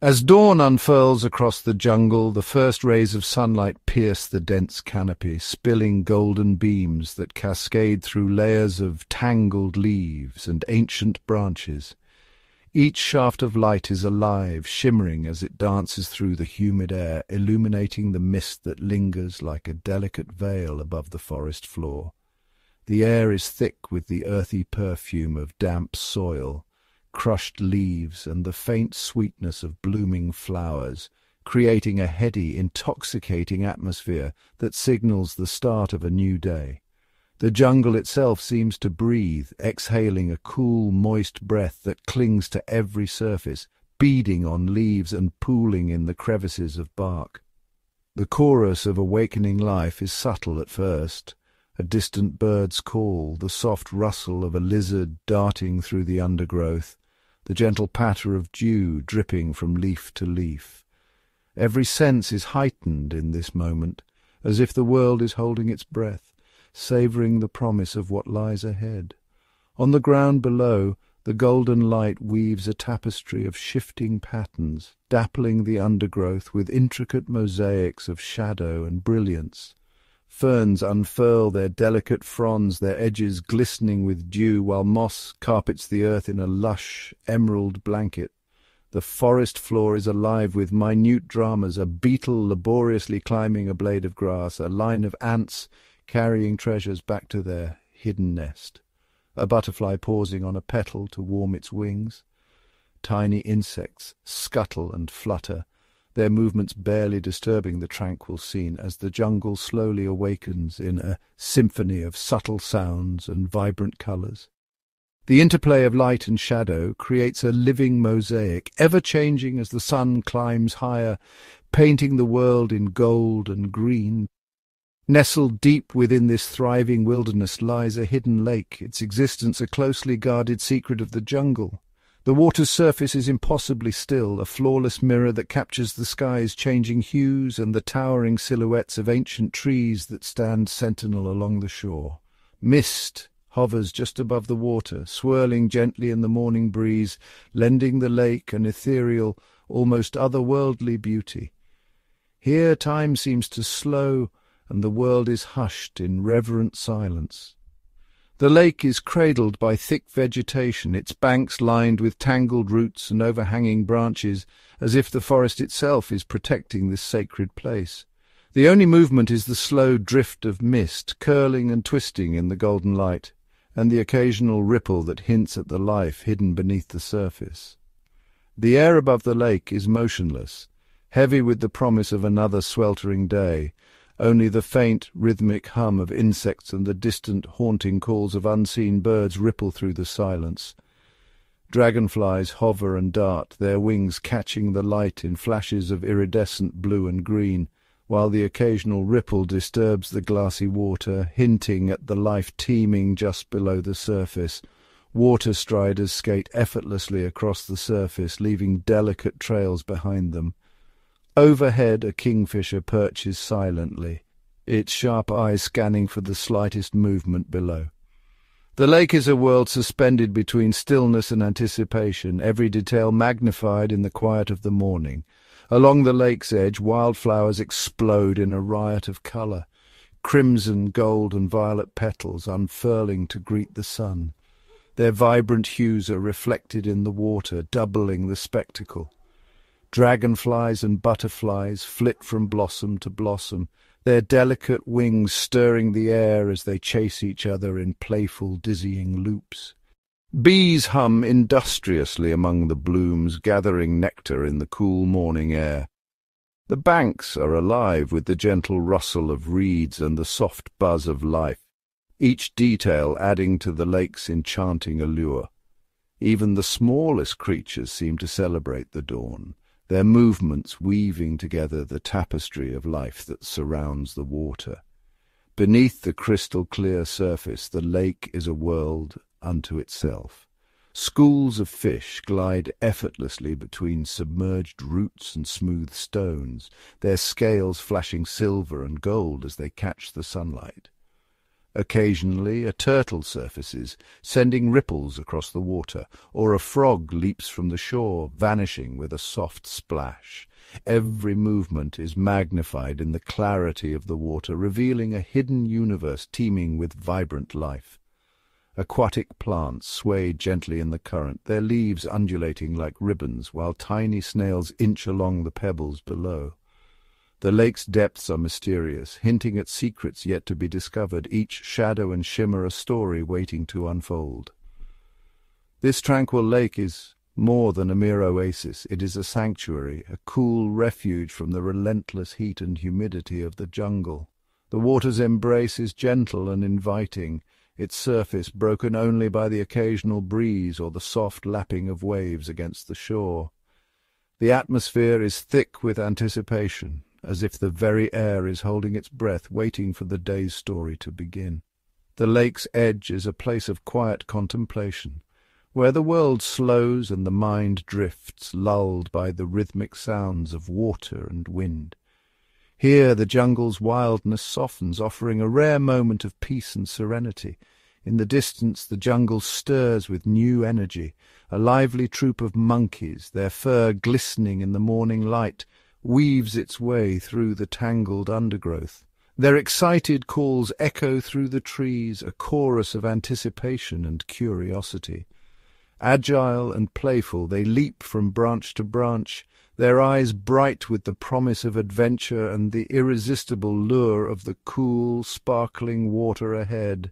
As dawn unfurls across the jungle, the first rays of sunlight pierce the dense canopy, spilling golden beams that cascade through layers of tangled leaves and ancient branches. Each shaft of light is alive, shimmering as it dances through the humid air, illuminating the mist that lingers like a delicate veil above the forest floor. The air is thick with the earthy perfume of damp soil, crushed leaves, and the faint sweetness of blooming flowers, creating a heady, intoxicating atmosphere that signals the start of a new day. The jungle itself seems to breathe, exhaling a cool, moist breath that clings to every surface, beading on leaves and pooling in the crevices of bark. The chorus of awakening life is subtle at first, a distant bird's call, the soft rustle of a lizard darting through the undergrowth, the gentle patter of dew dripping from leaf to leaf. Every sense is heightened in this moment, as if the world is holding its breath, savouring the promise of what lies ahead. On the ground below, the golden light weaves a tapestry of shifting patterns, dappling the undergrowth with intricate mosaics of shadow and brilliance. Ferns unfurl their delicate fronds, their edges glistening with dew, while moss carpets the earth in a lush, emerald blanket. The forest floor is alive with minute dramas, a beetle laboriously climbing a blade of grass, a line of ants carrying treasures back to their hidden nest, a butterfly pausing on a petal to warm its wings. Tiny insects scuttle and flutter, their movements barely disturbing the tranquil scene as the jungle slowly awakens in a symphony of subtle sounds and vibrant colours. The interplay of light and shadow creates a living mosaic, ever-changing as the sun climbs higher, painting the world in gold and green. Nestled deep within this thriving wilderness lies a hidden lake, its existence a closely guarded secret of the jungle. The water's surface is impossibly still, a flawless mirror that captures the sky's changing hues and the towering silhouettes of ancient trees that stand sentinel along the shore. Mist hovers just above the water, swirling gently in the morning breeze, lending the lake an ethereal, almost otherworldly beauty. Here time seems to slow, and the world is hushed in reverent silence. The lake is cradled by thick vegetation, its banks lined with tangled roots and overhanging branches, as if the forest itself is protecting this sacred place. The only movement is the slow drift of mist, curling and twisting in the golden light, and the occasional ripple that hints at the life hidden beneath the surface. The air above the lake is motionless, heavy with the promise of another sweltering day. Only the faint, rhythmic hum of insects and the distant, haunting calls of unseen birds ripple through the silence. Dragonflies hover and dart, their wings catching the light in flashes of iridescent blue and green, while the occasional ripple disturbs the glassy water, hinting at the life teeming just below the surface. Water striders skate effortlessly across the surface, leaving delicate trails behind them. Overhead, a kingfisher perches silently, its sharp eyes scanning for the slightest movement below. The lake is a world suspended between stillness and anticipation, every detail magnified in the quiet of the morning. Along the lake's edge, wildflowers explode in a riot of colour, crimson, gold and violet petals unfurling to greet the sun. Their vibrant hues are reflected in the water, doubling the spectacle. Dragonflies and butterflies flit from blossom to blossom, their delicate wings stirring the air as they chase each other in playful, dizzying loops. Bees hum industriously among the blooms, gathering nectar in the cool morning air. The banks are alive with the gentle rustle of reeds and the soft buzz of life, each detail adding to the lake's enchanting allure. Even the smallest creatures seem to celebrate the dawn, their movements weaving together the tapestry of life that surrounds the water. Beneath the crystal-clear surface, the lake is a world unto itself. Schools of fish glide effortlessly between submerged roots and smooth stones, their scales flashing silver and gold as they catch the sunlight. Occasionally a turtle surfaces, sending ripples across the water, or a frog leaps from the shore, vanishing with a soft splash. Every movement is magnified in the clarity of the water, revealing a hidden universe teeming with vibrant life. Aquatic plants sway gently in the current, their leaves undulating like ribbons, while tiny snails inch along the pebbles below. The lake's depths are mysterious, hinting at secrets yet to be discovered, each shadow and shimmer a story waiting to unfold. This tranquil lake is more than a mere oasis. It is a sanctuary, a cool refuge from the relentless heat and humidity of the jungle. The water's embrace is gentle and inviting, its surface broken only by the occasional breeze or the soft lapping of waves against the shore. The atmosphere is thick with anticipation, as if the very air is holding its breath, waiting for the day's story to begin. The lake's edge is a place of quiet contemplation, where the world slows and the mind drifts, lulled by the rhythmic sounds of water and wind. Here the jungle's wildness softens, offering a rare moment of peace and serenity. In the distance the jungle stirs with new energy, a lively troop of monkeys, their fur glistening in the morning light, weaves its way through the tangled undergrowth. Their excited calls echo through the trees, a chorus of anticipation and curiosity. Agile and playful, they leap from branch to branch, their eyes bright with the promise of adventure and the irresistible lure of the cool, sparkling water ahead.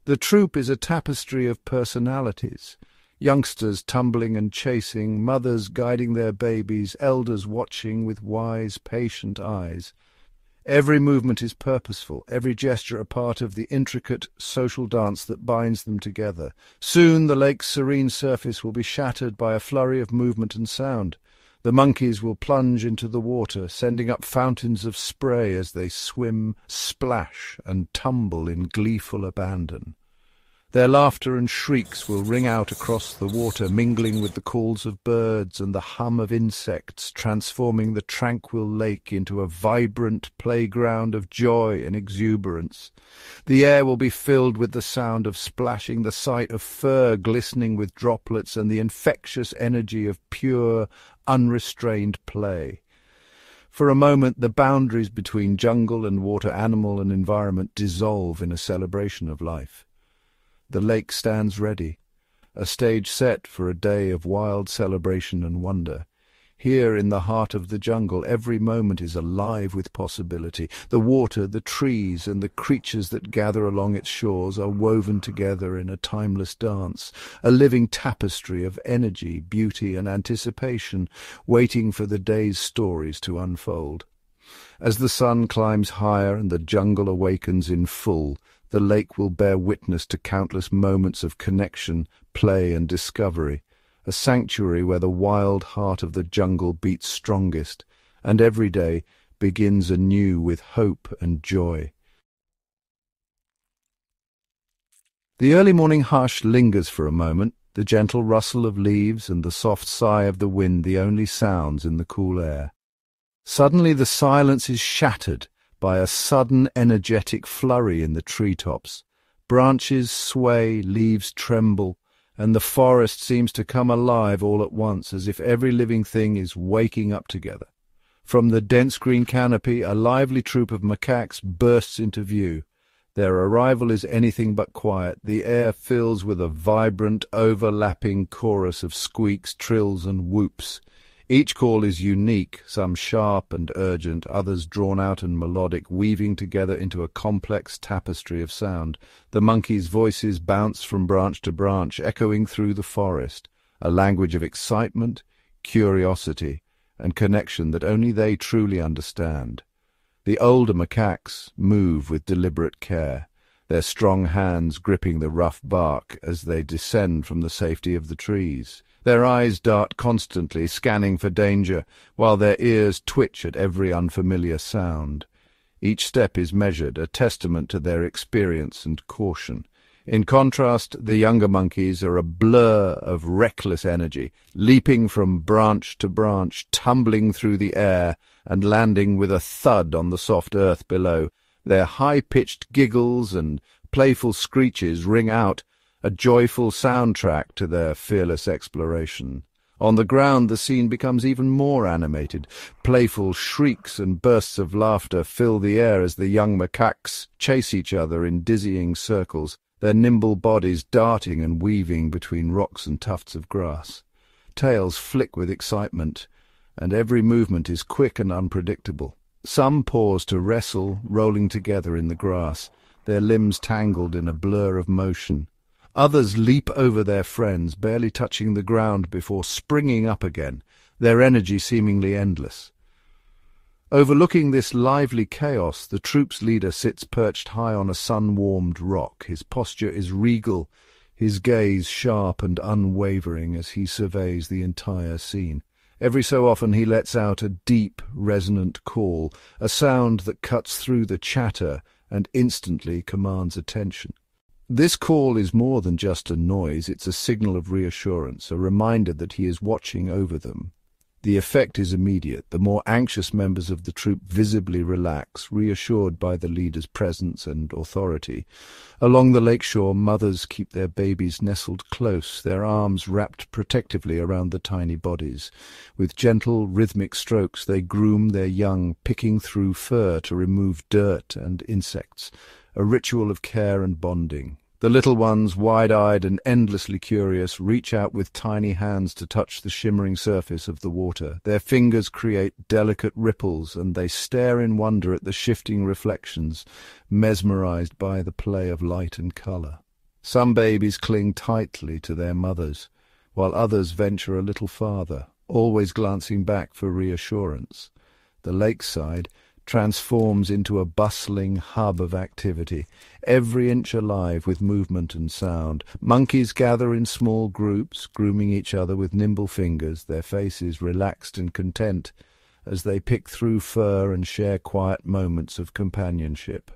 The troop is a tapestry of personalities. Youngsters tumbling and chasing, mothers guiding their babies, elders watching with wise, patient eyes. Every movement is purposeful, every gesture a part of the intricate social dance that binds them together. Soon the lake's serene surface will be shattered by a flurry of movement and sound. The monkeys will plunge into the water, sending up fountains of spray as they swim, splash, and tumble in gleeful abandon. Their laughter and shrieks will ring out across the water, mingling with the calls of birds and the hum of insects, transforming the tranquil lake into a vibrant playground of joy and exuberance. The air will be filled with the sound of splashing, the sight of fur glistening with droplets, and the infectious energy of pure, unrestrained play. For a moment the boundaries between jungle and water, animal and environment dissolve in a celebration of life. The lake stands ready, a stage set for a day of wild celebration and wonder. Here in the heart of the jungle, every moment is alive with possibility. The water, the trees, and the creatures that gather along its shores are woven together in a timeless dance, a living tapestry of energy, beauty, and anticipation, waiting for the day's stories to unfold. As the sun climbs higher and the jungle awakens in full, the lake will bear witness to countless moments of connection, play, and discovery, a sanctuary where the wild heart of the jungle beats strongest, and every day begins anew with hope and joy. The early morning hush lingers for a moment, the gentle rustle of leaves and the soft sigh of the wind the only sounds in the cool air. Suddenly the silence is shattered by a sudden energetic flurry in the treetops. Branches sway, leaves tremble, and the forest seems to come alive all at once, as if every living thing is waking up together. From the dense green canopy, a lively troop of macaques bursts into view. Their arrival is anything but quiet. The air fills with a vibrant, overlapping chorus of squeaks, trills, and whoops. Each call is unique, some sharp and urgent, others drawn out and melodic, weaving together into a complex tapestry of sound. The monkeys' voices bounce from branch to branch, echoing through the forest, a language of excitement, curiosity, and connection that only they truly understand. The older macaques move with deliberate care, their strong hands gripping the rough bark as they descend from the safety of the trees. Their eyes dart constantly, scanning for danger, while their ears twitch at every unfamiliar sound. Each step is measured, a testament to their experience and caution. In contrast, the younger monkeys are a blur of reckless energy, leaping from branch to branch, tumbling through the air, and landing with a thud on the soft earth below. Their high-pitched giggles and Playful screeches ring out, a joyful soundtrack to their fearless exploration. On the ground, the scene becomes even more animated. Playful shrieks and bursts of laughter fill the air as the young macaques chase each other in dizzying circles, their nimble bodies darting and weaving between rocks and tufts of grass. Tails flick with excitement, and every movement is quick and unpredictable. Some pause to wrestle, rolling together in the grass, their limbs tangled in a blur of motion. Others leap over their friends, barely touching the ground before springing up again, their energy seemingly endless. Overlooking this lively chaos, the troop's leader sits perched high on a sun-warmed rock. His posture is regal, his gaze sharp and unwavering as he surveys the entire scene. Every so often he lets out a deep, resonant call, a sound that cuts through the chatter and instantly commands attention. This call is more than just a noise, it's a signal of reassurance, a reminder that he is watching over them. The effect is immediate. The more anxious members of the troop visibly relax, reassured by the leader's presence and authority. Along the lakeshore, mothers keep their babies nestled close, their arms wrapped protectively around the tiny bodies. With gentle, rhythmic strokes, they groom their young, picking through fur to remove dirt and insects, a ritual of care and bonding. The little ones, wide-eyed and endlessly curious, reach out with tiny hands to touch the shimmering surface of the water. Their fingers create delicate ripples, and they stare in wonder at the shifting reflections, mesmerized by the play of light and color. Some babies cling tightly to their mothers, while others venture a little farther, always glancing back for reassurance. The lakeside transforms into a bustling hub of activity, every inch alive with movement and sound. Monkeys gather in small groups, grooming each other with nimble fingers, their faces relaxed and content as they pick through fur and share quiet moments of companionship.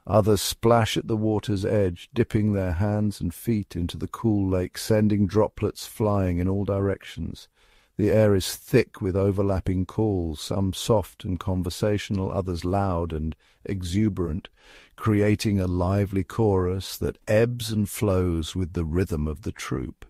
Others splash at the water's edge, dipping their hands and feet into the cool lake, sending droplets flying in all directions. The air is thick with overlapping calls, some soft and conversational, others loud and exuberant, creating a lively chorus that ebbs and flows with the rhythm of the troop.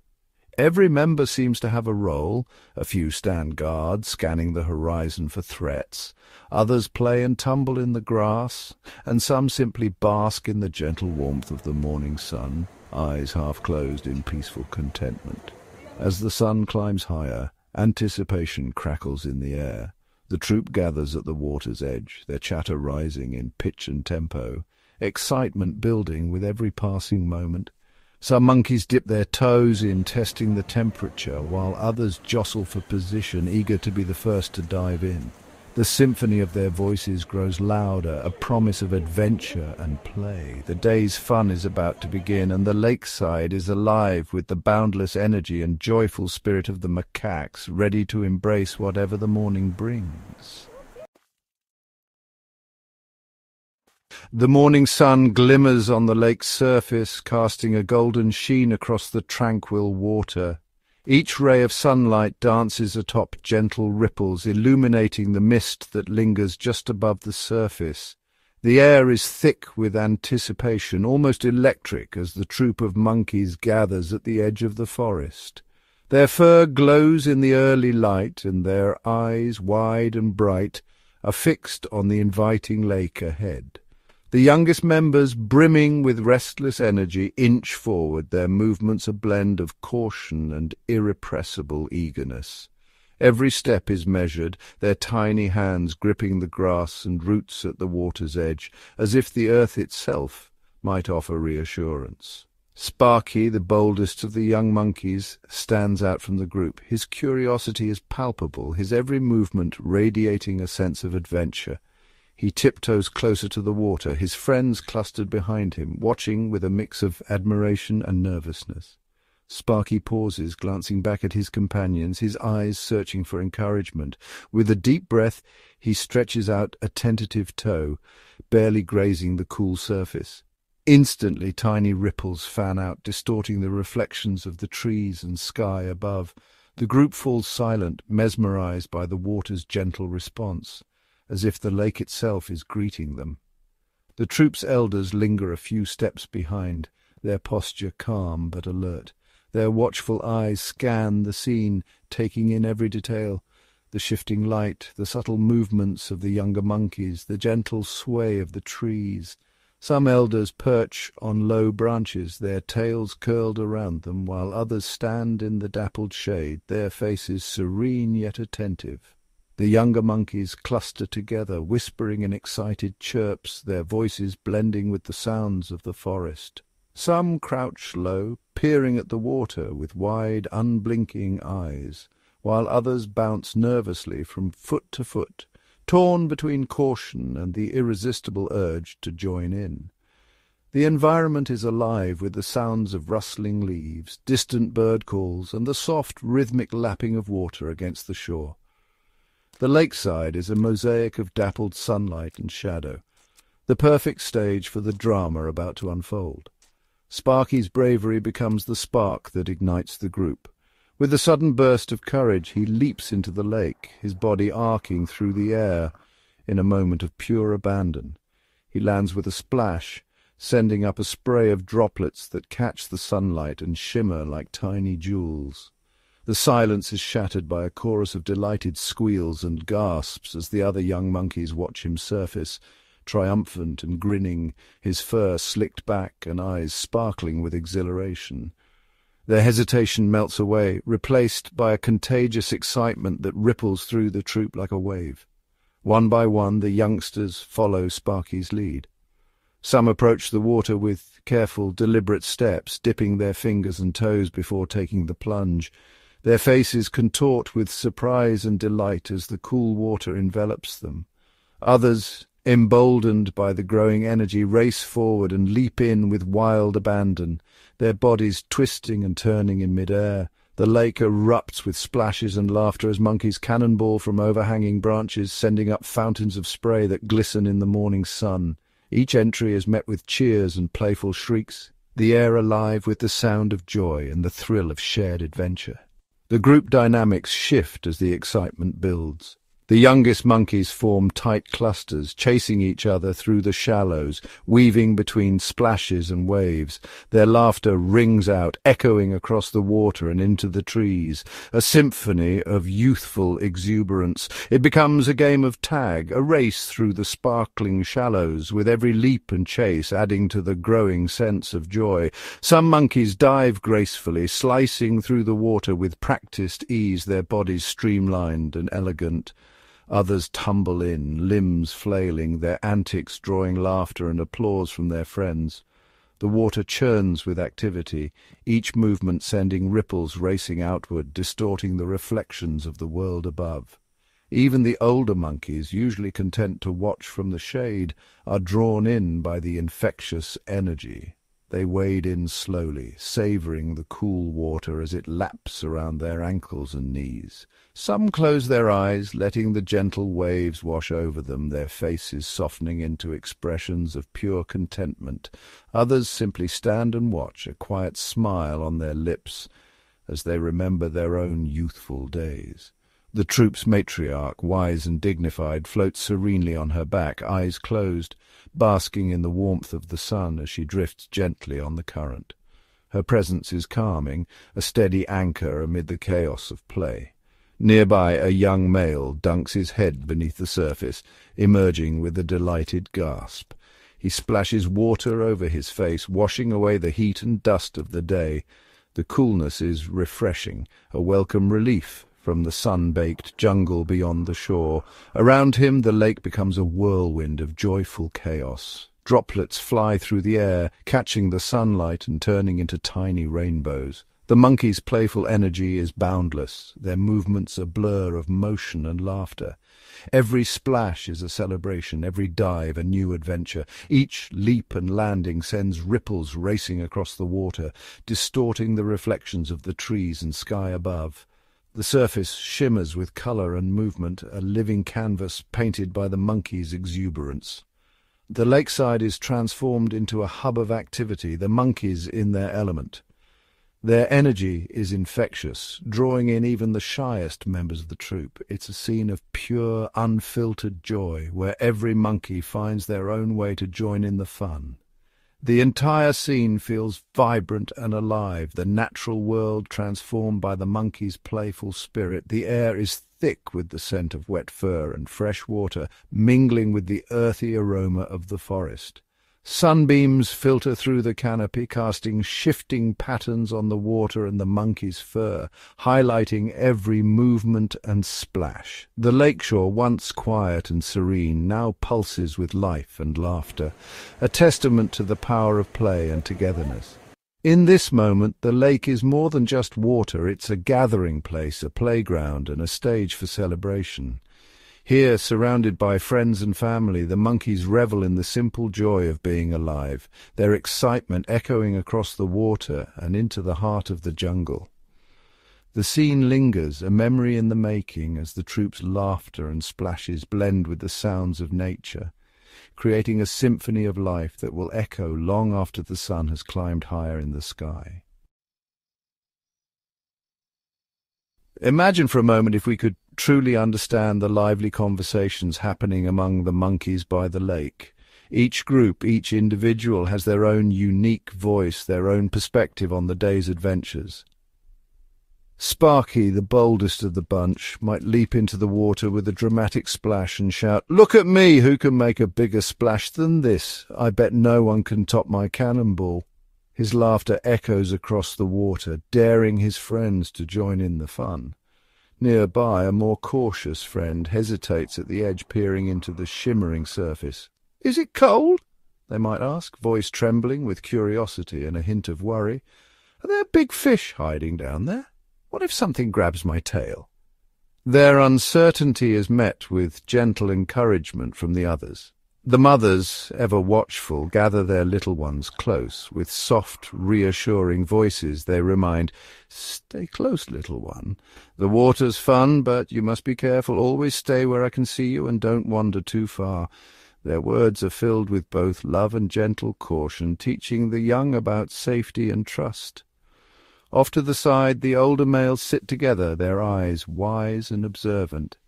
Every member seems to have a role. A few stand guard, scanning the horizon for threats. Others play and tumble in the grass, and some simply bask in the gentle warmth of the morning sun, eyes half closed in peaceful contentment. As the sun climbs higher, anticipation crackles in the air. The troop gathers at the water's edge, their chatter rising in pitch and tempo, excitement building with every passing moment. Some monkeys dip their toes in, testing the temperature, while others jostle for position, eager to be the first to dive in. The symphony of their voices grows louder, a promise of adventure and play. The day's fun is about to begin, and the lakeside is alive with the boundless energy and joyful spirit of the macaques, ready to embrace whatever the morning brings. The morning sun glimmers on the lake's surface, casting a golden sheen across the tranquil water. Each ray of sunlight dances atop gentle ripples, illuminating the mist that lingers just above the surface. The air is thick with anticipation, almost electric, as the troop of monkeys gathers at the edge of the forest. Their fur glows in the early light, and their eyes, wide and bright, are fixed on the inviting lake ahead. The youngest members, brimming with restless energy, inch forward, their movements a blend of caution and irrepressible eagerness. Every step is measured, their tiny hands gripping the grass and roots at the water's edge, as if the earth itself might offer reassurance. Sparky, the boldest of the young monkeys, stands out from the group. His curiosity is palpable, his every movement radiating a sense of adventure. He tiptoes closer to the water, his friends clustered behind him, watching with a mix of admiration and nervousness. Sparky pauses, glancing back at his companions, his eyes searching for encouragement. With a deep breath, he stretches out a tentative toe, barely grazing the cool surface. Instantly, tiny ripples fan out, distorting the reflections of the trees and sky above. The group falls silent, mesmerized by the water's gentle response, as if the lake itself is greeting them. The troop's elders linger a few steps behind, their posture calm but alert. Their watchful eyes scan the scene, taking in every detail: the shifting light, the subtle movements of the younger monkeys, the gentle sway of the trees. Some elders perch on low branches, their tails curled around them, while others stand in the dappled shade, their faces serene yet attentive. The younger monkeys cluster together, whispering in excited chirps, their voices blending with the sounds of the forest. Some crouch low, peering at the water with wide, unblinking eyes, while others bounce nervously from foot to foot, torn between caution and the irresistible urge to join in. The environment is alive with the sounds of rustling leaves, distant bird calls, and the soft, rhythmic lapping of water against the shore. The lakeside is a mosaic of dappled sunlight and shadow, the perfect stage for the drama about to unfold. Sparky's bravery becomes the spark that ignites the group. With a sudden burst of courage, he leaps into the lake, his body arcing through the air in a moment of pure abandon. He lands with a splash, sending up a spray of droplets that catch the sunlight and shimmer like tiny jewels. The silence is shattered by a chorus of delighted squeals and gasps as the other young monkeys watch him surface, triumphant and grinning, his fur slicked back and eyes sparkling with exhilaration. Their hesitation melts away, replaced by a contagious excitement that ripples through the troop like a wave. One by one, the youngsters follow Sparky's lead. Some approach the water with careful, deliberate steps, dipping their fingers and toes before taking the plunge. Their faces contort with surprise and delight as the cool water envelops them. Others, emboldened by the growing energy, race forward and leap in with wild abandon, their bodies twisting and turning in mid-air. The lake erupts with splashes and laughter as monkeys cannonball from overhanging branches, sending up fountains of spray that glisten in the morning sun. Each entry is met with cheers and playful shrieks, the air alive with the sound of joy and the thrill of shared adventure. The group dynamics shift as the excitement builds. The youngest monkeys form tight clusters, chasing each other through the shallows, weaving between splashes and waves. Their laughter rings out, echoing across the water and into the trees, a symphony of youthful exuberance. It becomes a game of tag, a race through the sparkling shallows, with every leap and chase adding to the growing sense of joy. Some monkeys dive gracefully, slicing through the water with practiced ease, their bodies streamlined and elegant. Others tumble in, limbs flailing, their antics drawing laughter and applause from their friends. The water churns with activity, each movement sending ripples racing outward, distorting the reflections of the world above. Even the older monkeys, usually content to watch from the shade, are drawn in by the infectious energy. They wade in slowly, savouring the cool water as it laps around their ankles and knees. Some close their eyes, letting the gentle waves wash over them, their faces softening into expressions of pure contentment. Others simply stand and watch, a quiet smile on their lips as they remember their own youthful days. The troop's matriarch, wise and dignified, floats serenely on her back, eyes closed, basking in the warmth of the sun as she drifts gently on the current. Her presence is calming, a steady anchor amid the chaos of play. Nearby, a young male dunks his head beneath the surface, emerging with a delighted gasp. He splashes water over his face, washing away the heat and dust of the day. The coolness is refreshing, a welcome relief from the sun-baked jungle beyond the shore. Around him, the lake becomes a whirlwind of joyful chaos. Droplets fly through the air, catching the sunlight and turning into tiny rainbows. The monkeys' playful energy is boundless, their movements a blur of motion and laughter. Every splash is a celebration, every dive a new adventure. Each leap and landing sends ripples racing across the water, distorting the reflections of the trees and sky above. The surface shimmers with colour and movement, a living canvas painted by the monkeys' exuberance. The lakeside is transformed into a hub of activity, the monkeys in their element. Their energy is infectious, drawing in even the shyest members of the troupe. It's a scene of pure, unfiltered joy, where every monkey finds their own way to join in the fun. The entire scene feels vibrant and alive, the natural world transformed by the monkey's playful spirit. The air is thick with the scent of wet fur and fresh water, mingling with the earthy aroma of the forest. Sunbeams filter through the canopy, casting shifting patterns on the water and the monkey's fur, highlighting every movement and splash. The lakeshore, once quiet and serene, now pulses with life and laughter, a testament to the power of play and togetherness. In this moment, the lake is more than just water. It's a gathering place, a playground, and a stage for celebration. Here, surrounded by friends and family, the monkeys revel in the simple joy of being alive, their excitement echoing across the water and into the heart of the jungle. The scene lingers, a memory in the making, as the troupe's laughter and splashes blend with the sounds of nature, creating a symphony of life that will echo long after the sun has climbed higher in the sky. Imagine for a moment if we could truly understand the lively conversations happening among the monkeys by the lake. Each group, each individual has their own unique voice, their own perspective on the day's adventures. Sparky, the boldest of the bunch, might leap into the water with a dramatic splash and shout, "Look at me! Who can make a bigger splash than this? I bet no one can top my cannonball." His laughter echoes across the water, daring his friends to join in the fun. Nearby, a more cautious friend hesitates at the edge, peering into the shimmering surface. "Is it cold?" they might ask, voice trembling with curiosity and a hint of worry. "Are there big fish hiding down there? What if something grabs my tail?" Their uncertainty is met with gentle encouragement from the others. The mothers, ever watchful, gather their little ones close. With soft, reassuring voices they remind, "Stay close, little one. The water's fun, but you must be careful. Always stay where I can see you and don't wander too far." Their words are filled with both love and gentle caution, teaching the young about safety and trust. Off to the side, the older males sit together, their eyes wise and observant.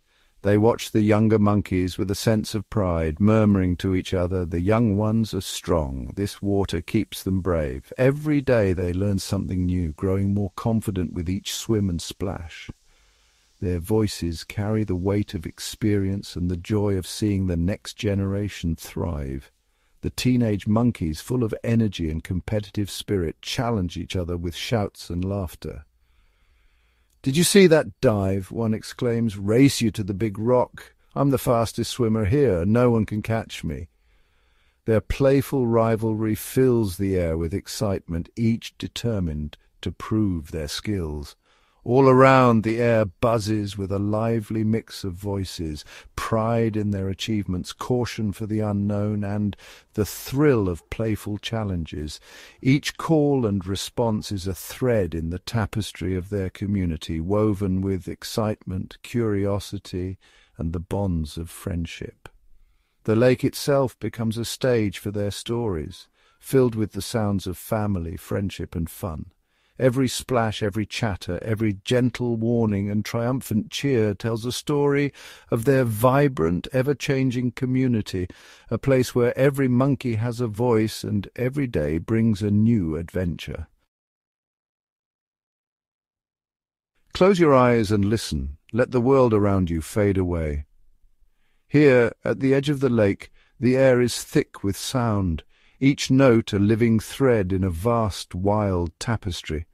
They watch the younger monkeys with a sense of pride, murmuring to each other, "The young ones are strong. This water keeps them brave." Every day they learn something new, growing more confident with each swim and splash. Their voices carry the weight of experience and the joy of seeing the next generation thrive. The teenage monkeys, full of energy and competitive spirit, challenge each other with shouts and laughter. "Did you see that dive?" one exclaims. "Race you to the big rock. I'm the fastest swimmer here. No one can catch me." Their playful rivalry fills the air with excitement, each determined to prove their skills. All around, the air buzzes with a lively mix of voices, pride in their achievements, caution for the unknown, and the thrill of playful challenges. Each call and response is a thread in the tapestry of their community, woven with excitement, curiosity, and the bonds of friendship. The lake itself becomes a stage for their stories, filled with the sounds of family, friendship, and fun. Every splash, every chatter, every gentle warning and triumphant cheer tells a story of their vibrant, ever-changing community, a place where every monkey has a voice and every day brings a new adventure. Close your eyes and listen. Let the world around you fade away. Here, at the edge of the lake, the air is thick with sound, each note a living thread in a vast, wild tapestry.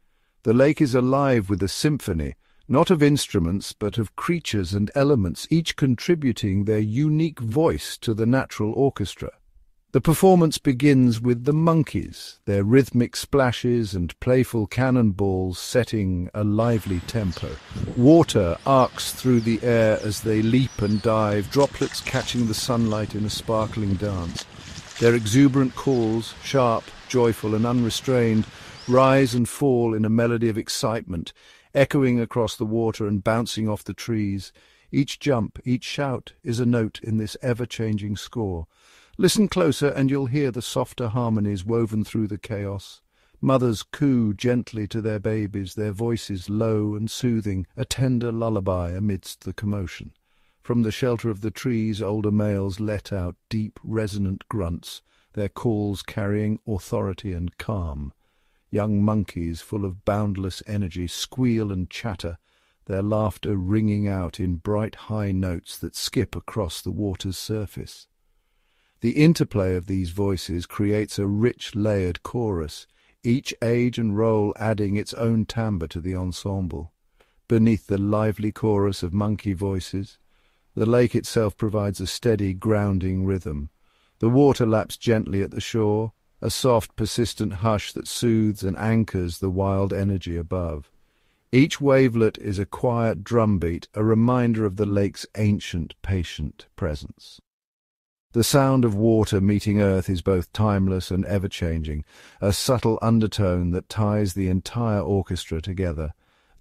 The lake is alive with a symphony, not of instruments, but of creatures and elements, each contributing their unique voice to the natural orchestra. The performance begins with the monkeys, their rhythmic splashes and playful cannonballs setting a lively tempo. Water arcs through the air as they leap and dive, droplets catching the sunlight in a sparkling dance. Their exuberant calls, sharp, joyful and unrestrained, rise and fall in a melody of excitement, echoing across the water and bouncing off the trees. Each jump, each shout is a note in this ever-changing score. Listen closer and you'll hear the softer harmonies woven through the chaos. Mothers coo gently to their babies, their voices low and soothing, a tender lullaby amidst the commotion. From the shelter of the trees, older males let out deep, resonant grunts, their calls carrying authority and calm. Young monkeys, full of boundless energy, squeal and chatter, their laughter ringing out in bright high notes that skip across the water's surface. The interplay of these voices creates a rich, layered chorus, each age and role adding its own timbre to the ensemble. Beneath the lively chorus of monkey voices, the lake itself provides a steady, grounding rhythm. The water laps gently at the shore, a soft, persistent hush that soothes and anchors the wild energy above. Each wavelet is a quiet drumbeat, a reminder of the lake's ancient, patient presence. The sound of water meeting earth is both timeless and ever-changing, a subtle undertone that ties the entire orchestra together.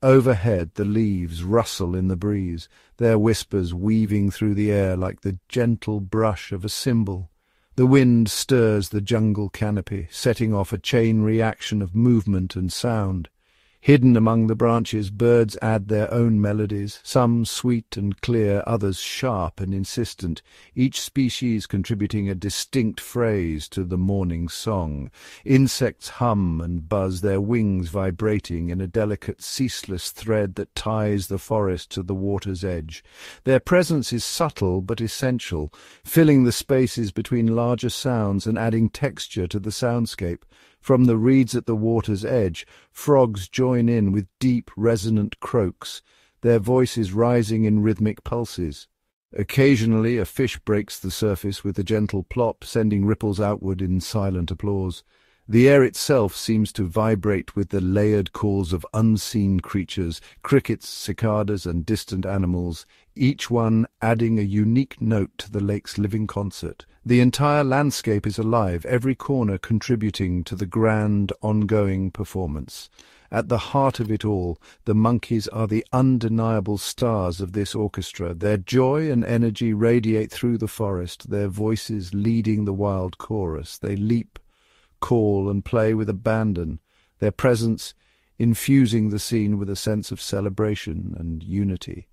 Overhead, the leaves rustle in the breeze, their whispers weaving through the air like the gentle brush of a cymbal. The wind stirs the jungle canopy, setting off a chain reaction of movement and sound. Hidden among the branches, birds add their own melodies, some sweet and clear, others sharp and insistent, each species contributing a distinct phrase to the morning song. Insects hum and buzz, their wings vibrating in a delicate, ceaseless thread that ties the forest to the water's edge. Their presence is subtle but essential, filling the spaces between larger sounds and adding texture to the soundscape. From the reeds at the water's edge, frogs join in with deep, resonant croaks, their voices rising in rhythmic pulses. Occasionally a fish breaks the surface with a gentle plop, sending ripples outward in silent applause. The air itself seems to vibrate with the layered calls of unseen creatures, crickets, cicadas, and distant animals, each one adding a unique note to the lake's living concert. The entire landscape is alive, every corner contributing to the grand, ongoing performance. At the heart of it all, the monkeys are the undeniable stars of this orchestra. Their joy and energy radiate through the forest, their voices leading the wild chorus. They leap, call, and play with abandon, their presence infusing the scene with a sense of celebration and unity.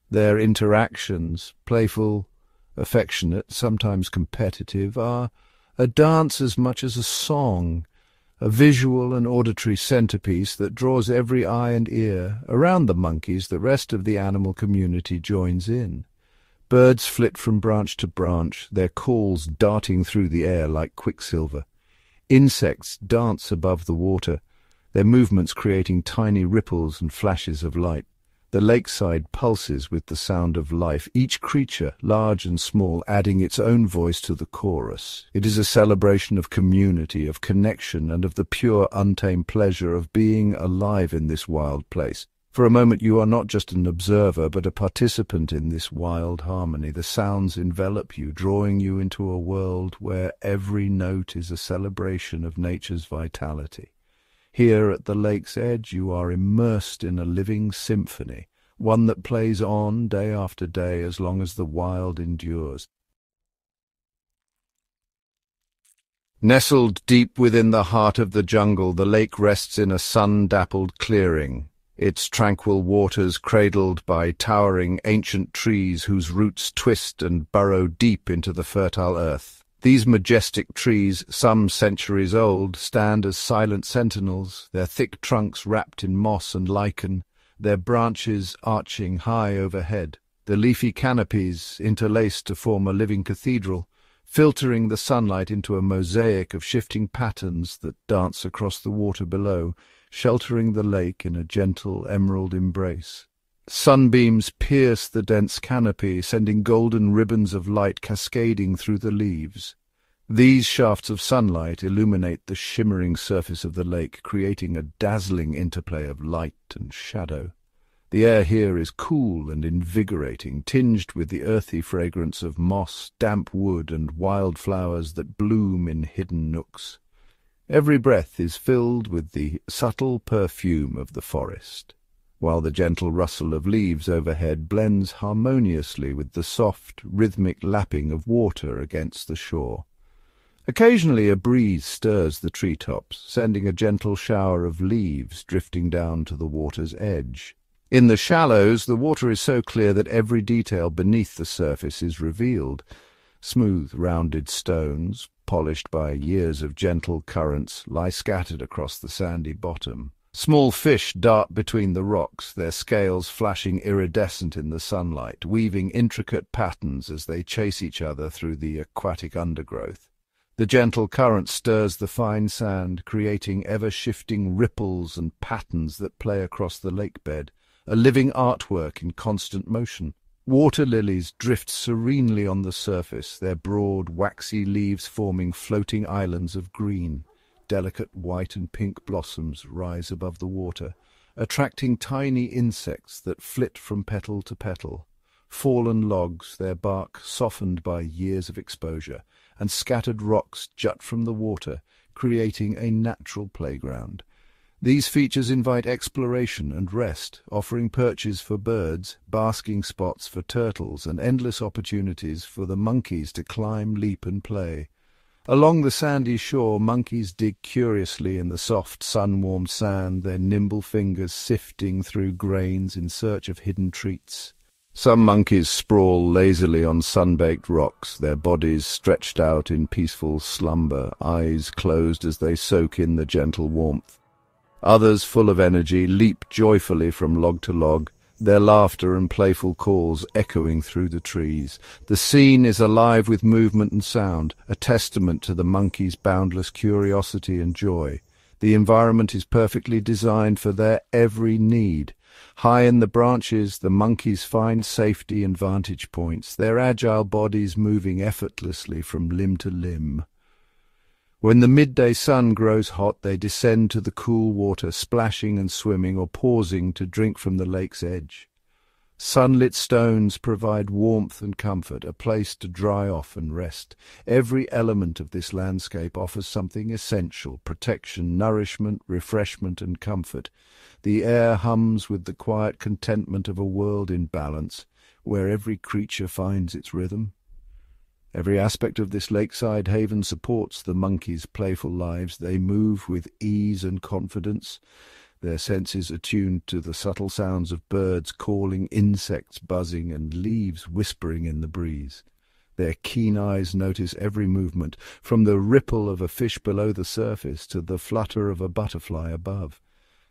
Their interactions, playful, affectionate, sometimes competitive, are a dance as much as a song, a visual and auditory centerpiece that draws every eye and ear. Around the monkeys, the rest of the animal community joins in. Birds flit from branch to branch, their calls darting through the air like quicksilver. Insects dance above the water, their movements creating tiny ripples and flashes of light. The lakeside pulses with the sound of life, each creature, large and small, adding its own voice to the chorus. It is a celebration of community, of connection, and of the pure, untamed pleasure of being alive in this wild place. For a moment you are not just an observer, but a participant in this wild harmony. The sounds envelop you, drawing you into a world where every note is a celebration of nature's vitality. Here at the lake's edge you are immersed in a living symphony, one that plays on day after day as long as the wild endures. Nestled deep within the heart of the jungle, the lake rests in a sun-dappled clearing, its tranquil waters cradled by towering ancient trees whose roots twist and burrow deep into the fertile earth. These majestic trees, some centuries old, stand as silent sentinels, their thick trunks wrapped in moss and lichen, their branches arching high overhead, the leafy canopies interlaced to form a living cathedral, filtering the sunlight into a mosaic of shifting patterns that dance across the water below, sheltering the lake in a gentle emerald embrace. Sunbeams pierce the dense canopy, sending golden ribbons of light cascading through the leaves. These shafts of sunlight illuminate the shimmering surface of the lake, creating a dazzling interplay of light and shadow. The air here is cool and invigorating, tinged with the earthy fragrance of moss, damp wood, and wild flowers that bloom in hidden nooks. Every breath is filled with the subtle perfume of the forest, while the gentle rustle of leaves overhead blends harmoniously with the soft, rhythmic lapping of water against the shore. Occasionally a breeze stirs the treetops, sending a gentle shower of leaves drifting down to the water's edge. In the shallows, the water is so clear that every detail beneath the surface is revealed. Smooth, rounded stones, polished by years of gentle currents, lie scattered across the sandy bottom. Small fish dart between the rocks, their scales flashing iridescent in the sunlight, weaving intricate patterns as they chase each other through the aquatic undergrowth. The gentle current stirs the fine sand, creating ever-shifting ripples and patterns that play across the lake bed, a living artwork in constant motion. Water lilies drift serenely on the surface, their broad, waxy leaves forming floating islands of green. Delicate white and pink blossoms rise above the water, attracting tiny insects that flit from petal to petal. Fallen logs, their bark softened by years of exposure, and scattered rocks jut from the water, creating a natural playground. These features invite exploration and rest, offering perches for birds, basking spots for turtles, and endless opportunities for the monkeys to climb, leap, and play. Along the sandy shore, monkeys dig curiously in the soft, sun-warmed sand, their nimble fingers sifting through grains in search of hidden treats. Some monkeys sprawl lazily on sun-baked rocks, their bodies stretched out in peaceful slumber, eyes closed as they soak in the gentle warmth. Others, full of energy, leap joyfully from log to log, their laughter and playful calls echoing through the trees. The scene is alive with movement and sound, a testament to the monkeys' boundless curiosity and joy. The environment is perfectly designed for their every need. High in the branches, the monkeys find safety and vantage points, their agile bodies moving effortlessly from limb to limb. When the midday sun grows hot, they descend to the cool water, splashing and swimming or pausing to drink from the lake's edge. Sunlit stones provide warmth and comfort, a place to dry off and rest. Every element of this landscape offers something essential: protection, nourishment, refreshment, and comfort. The air hums with the quiet contentment of a world in balance, where every creature finds its rhythm. Every aspect of this lakeside haven supports the monkeys' playful lives. They move with ease and confidence, their senses attuned to the subtle sounds of birds calling, insects buzzing, and leaves whispering in the breeze. Their keen eyes notice every movement, from the ripple of a fish below the surface to the flutter of a butterfly above.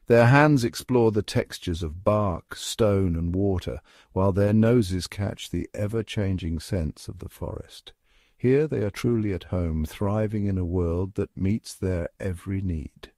Their hands explore the textures of bark, stone, and water, while their noses catch the ever-changing scents of the forest. Here they are truly at home, thriving in a world that meets their every need.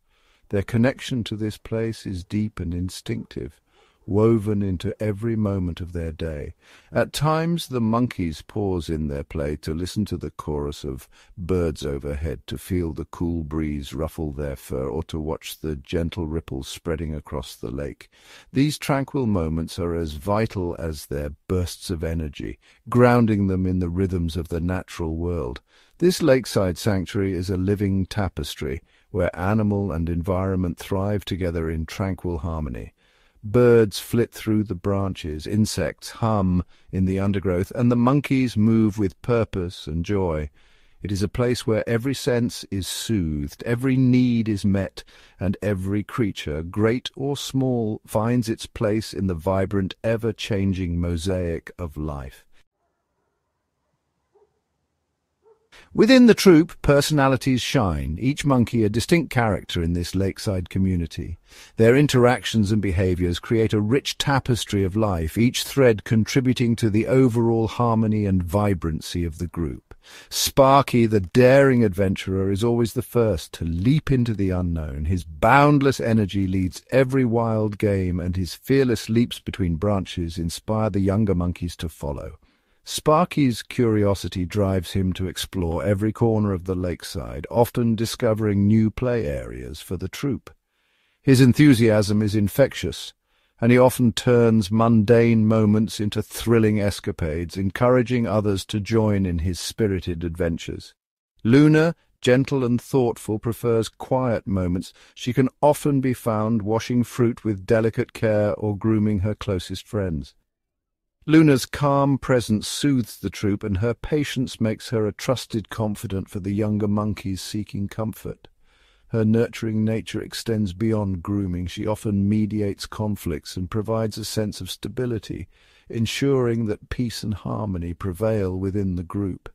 Their connection to this place is deep and instinctive, woven into every moment of their day. At times the monkeys pause in their play to listen to the chorus of birds overhead, to feel the cool breeze ruffle their fur, or to watch the gentle ripples spreading across the lake. These tranquil moments are as vital as their bursts of energy, grounding them in the rhythms of the natural world. This lakeside sanctuary is a living tapestry, where animal and environment thrive together in tranquil harmony. Birds flit through the branches, insects hum in the undergrowth, and the monkeys move with purpose and joy. It is a place where every sense is soothed, every need is met, and every creature, great or small, finds its place in the vibrant, ever-changing mosaic of life. Within the troupe, personalities shine, each monkey a distinct character in this lakeside community. Their interactions and behaviors create a rich tapestry of life, each thread contributing to the overall harmony and vibrancy of the group. Sparky, the daring adventurer, is always the first to leap into the unknown. His boundless energy leads every wild game, and his fearless leaps between branches inspire the younger monkeys to follow. Sparky's curiosity drives him to explore every corner of the lakeside, often discovering new play areas for the troupe. His enthusiasm is infectious, and he often turns mundane moments into thrilling escapades, encouraging others to join in his spirited adventures. Luna, gentle and thoughtful, prefers quiet moments. She can often be found washing fruit with delicate care or grooming her closest friends. Luna's calm presence soothes the troop, and her patience makes her a trusted confidant for the younger monkeys seeking comfort. Her nurturing nature extends beyond grooming. She often mediates conflicts and provides a sense of stability, ensuring that peace and harmony prevail within the group.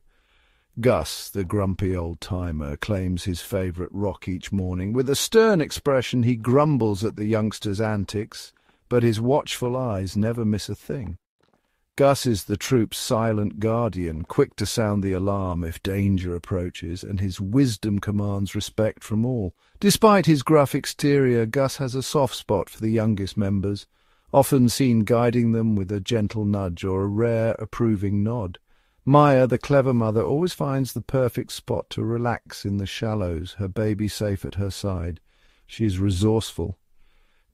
Gus, the grumpy old-timer, claims his favourite rock each morning. With a stern expression, he grumbles at the youngsters' antics, but his watchful eyes never miss a thing. Gus is the troop's silent guardian, quick to sound the alarm if danger approaches, and his wisdom commands respect from all. Despite his gruff exterior, Gus has a soft spot for the youngest members, often seen guiding them with a gentle nudge or a rare, approving nod. Maya, the clever mother, always finds the perfect spot to relax in the shallows, her baby safe at her side. She is resourceful,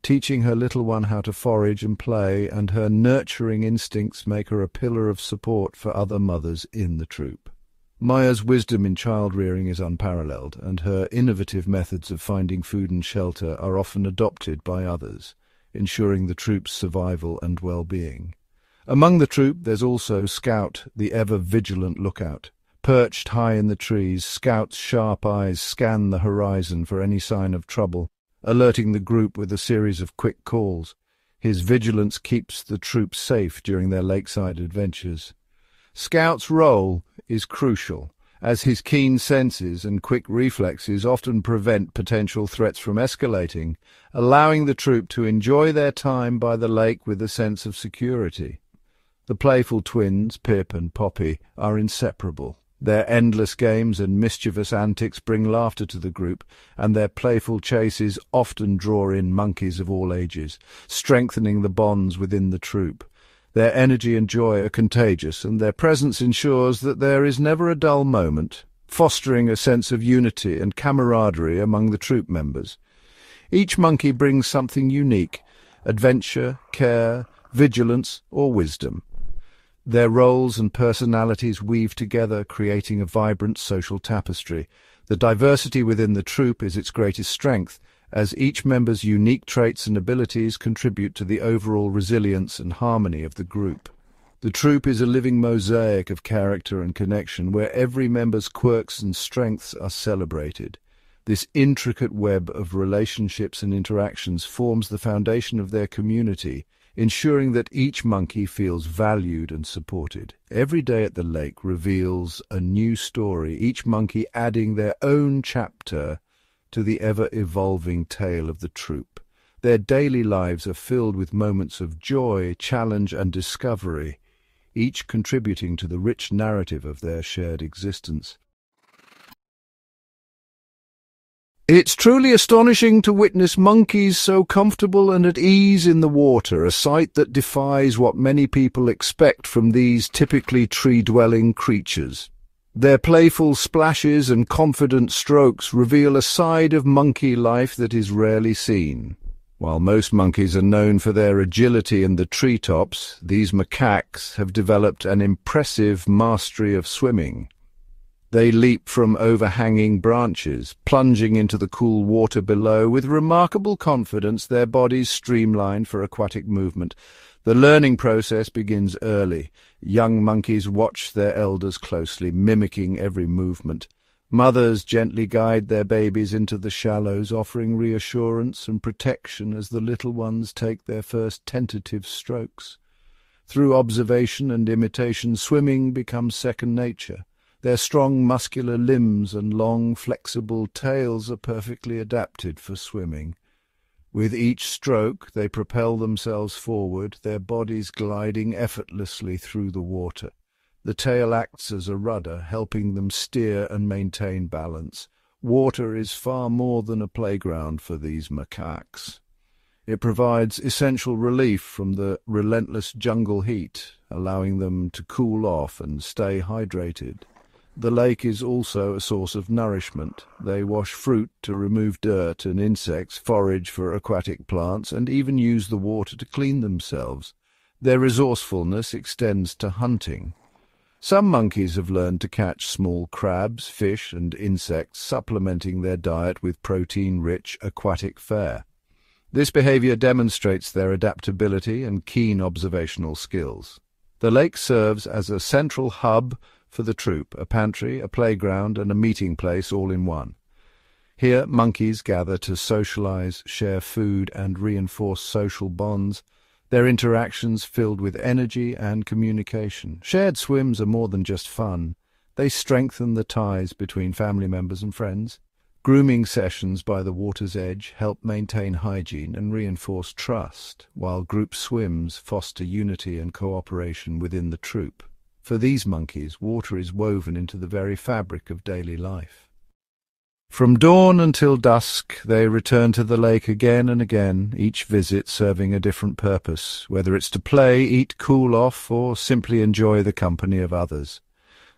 teaching her little one how to forage and play, and her nurturing instincts make her a pillar of support for other mothers in the troop. Maya's wisdom in child-rearing is unparalleled, and her innovative methods of finding food and shelter are often adopted by others, ensuring the troop's survival and well-being. Among the troop there's also Scout, the ever-vigilant lookout. Perched high in the trees, Scout's sharp eyes scan the horizon for any sign of trouble, alerting the group with a series of quick calls. His vigilance keeps the troop safe during their lakeside adventures. Scout's role is crucial, as his keen senses and quick reflexes often prevent potential threats from escalating, allowing the troop to enjoy their time by the lake with a sense of security. The playful twins, Pip and Poppy, are inseparable. Their endless games and mischievous antics bring laughter to the group, and their playful chases often draw in monkeys of all ages, strengthening the bonds within the troop. Their energy and joy are contagious, and their presence ensures that there is never a dull moment, fostering a sense of unity and camaraderie among the troop members. Each monkey brings something unique: adventure, care, vigilance, or wisdom. Their roles and personalities weave together, creating a vibrant social tapestry. The diversity within the troop is its greatest strength, as each member's unique traits and abilities contribute to the overall resilience and harmony of the group. The troop is a living mosaic of character and connection, where every member's quirks and strengths are celebrated. This intricate web of relationships and interactions forms the foundation of their community, ensuring that each monkey feels valued and supported. Every day at the lake reveals a new story, each monkey adding their own chapter to the ever-evolving tale of the troop. Their daily lives are filled with moments of joy, challenge, and discovery, each contributing to the rich narrative of their shared existence. It's truly astonishing to witness monkeys so comfortable and at ease in the water, a sight that defies what many people expect from these typically tree-dwelling creatures. Their playful splashes and confident strokes reveal a side of monkey life that is rarely seen. While most monkeys are known for their agility in the treetops, these macaques have developed an impressive mastery of swimming. They leap from overhanging branches, plunging into the cool water below with remarkable confidence, their bodies streamlined for aquatic movement. The learning process begins early. Young monkeys watch their elders closely, mimicking every movement. Mothers gently guide their babies into the shallows, offering reassurance and protection as the little ones take their first tentative strokes. Through observation and imitation, swimming becomes second nature. Their strong muscular limbs and long flexible tails are perfectly adapted for swimming. With each stroke they propel themselves forward, their bodies gliding effortlessly through the water. The tail acts as a rudder, helping them steer and maintain balance. Water is far more than a playground for these macaques. It provides essential relief from the relentless jungle heat, allowing them to cool off and stay hydrated. The lake is also a source of nourishment. They wash fruit to remove dirt and insects, forage for aquatic plants, and even use the water to clean themselves. Their resourcefulness extends to hunting. Some monkeys have learned to catch small crabs, fish, and insects, supplementing their diet with protein-rich aquatic fare. This behavior demonstrates their adaptability and keen observational skills. The lake serves as a central hub for the troop, a pantry, a playground, and a meeting place all in one. Here, monkeys gather to socialize, share food, and reinforce social bonds, their interactions filled with energy and communication. Shared swims are more than just fun. They strengthen the ties between family members and friends. Grooming sessions by the water's edge help maintain hygiene and reinforce trust, while group swims foster unity and cooperation within the troop. For these monkeys, water is woven into the very fabric of daily life. From dawn until dusk, they return to the lake again and again, each visit serving a different purpose, whether it's to play, eat, cool off, or simply enjoy the company of others.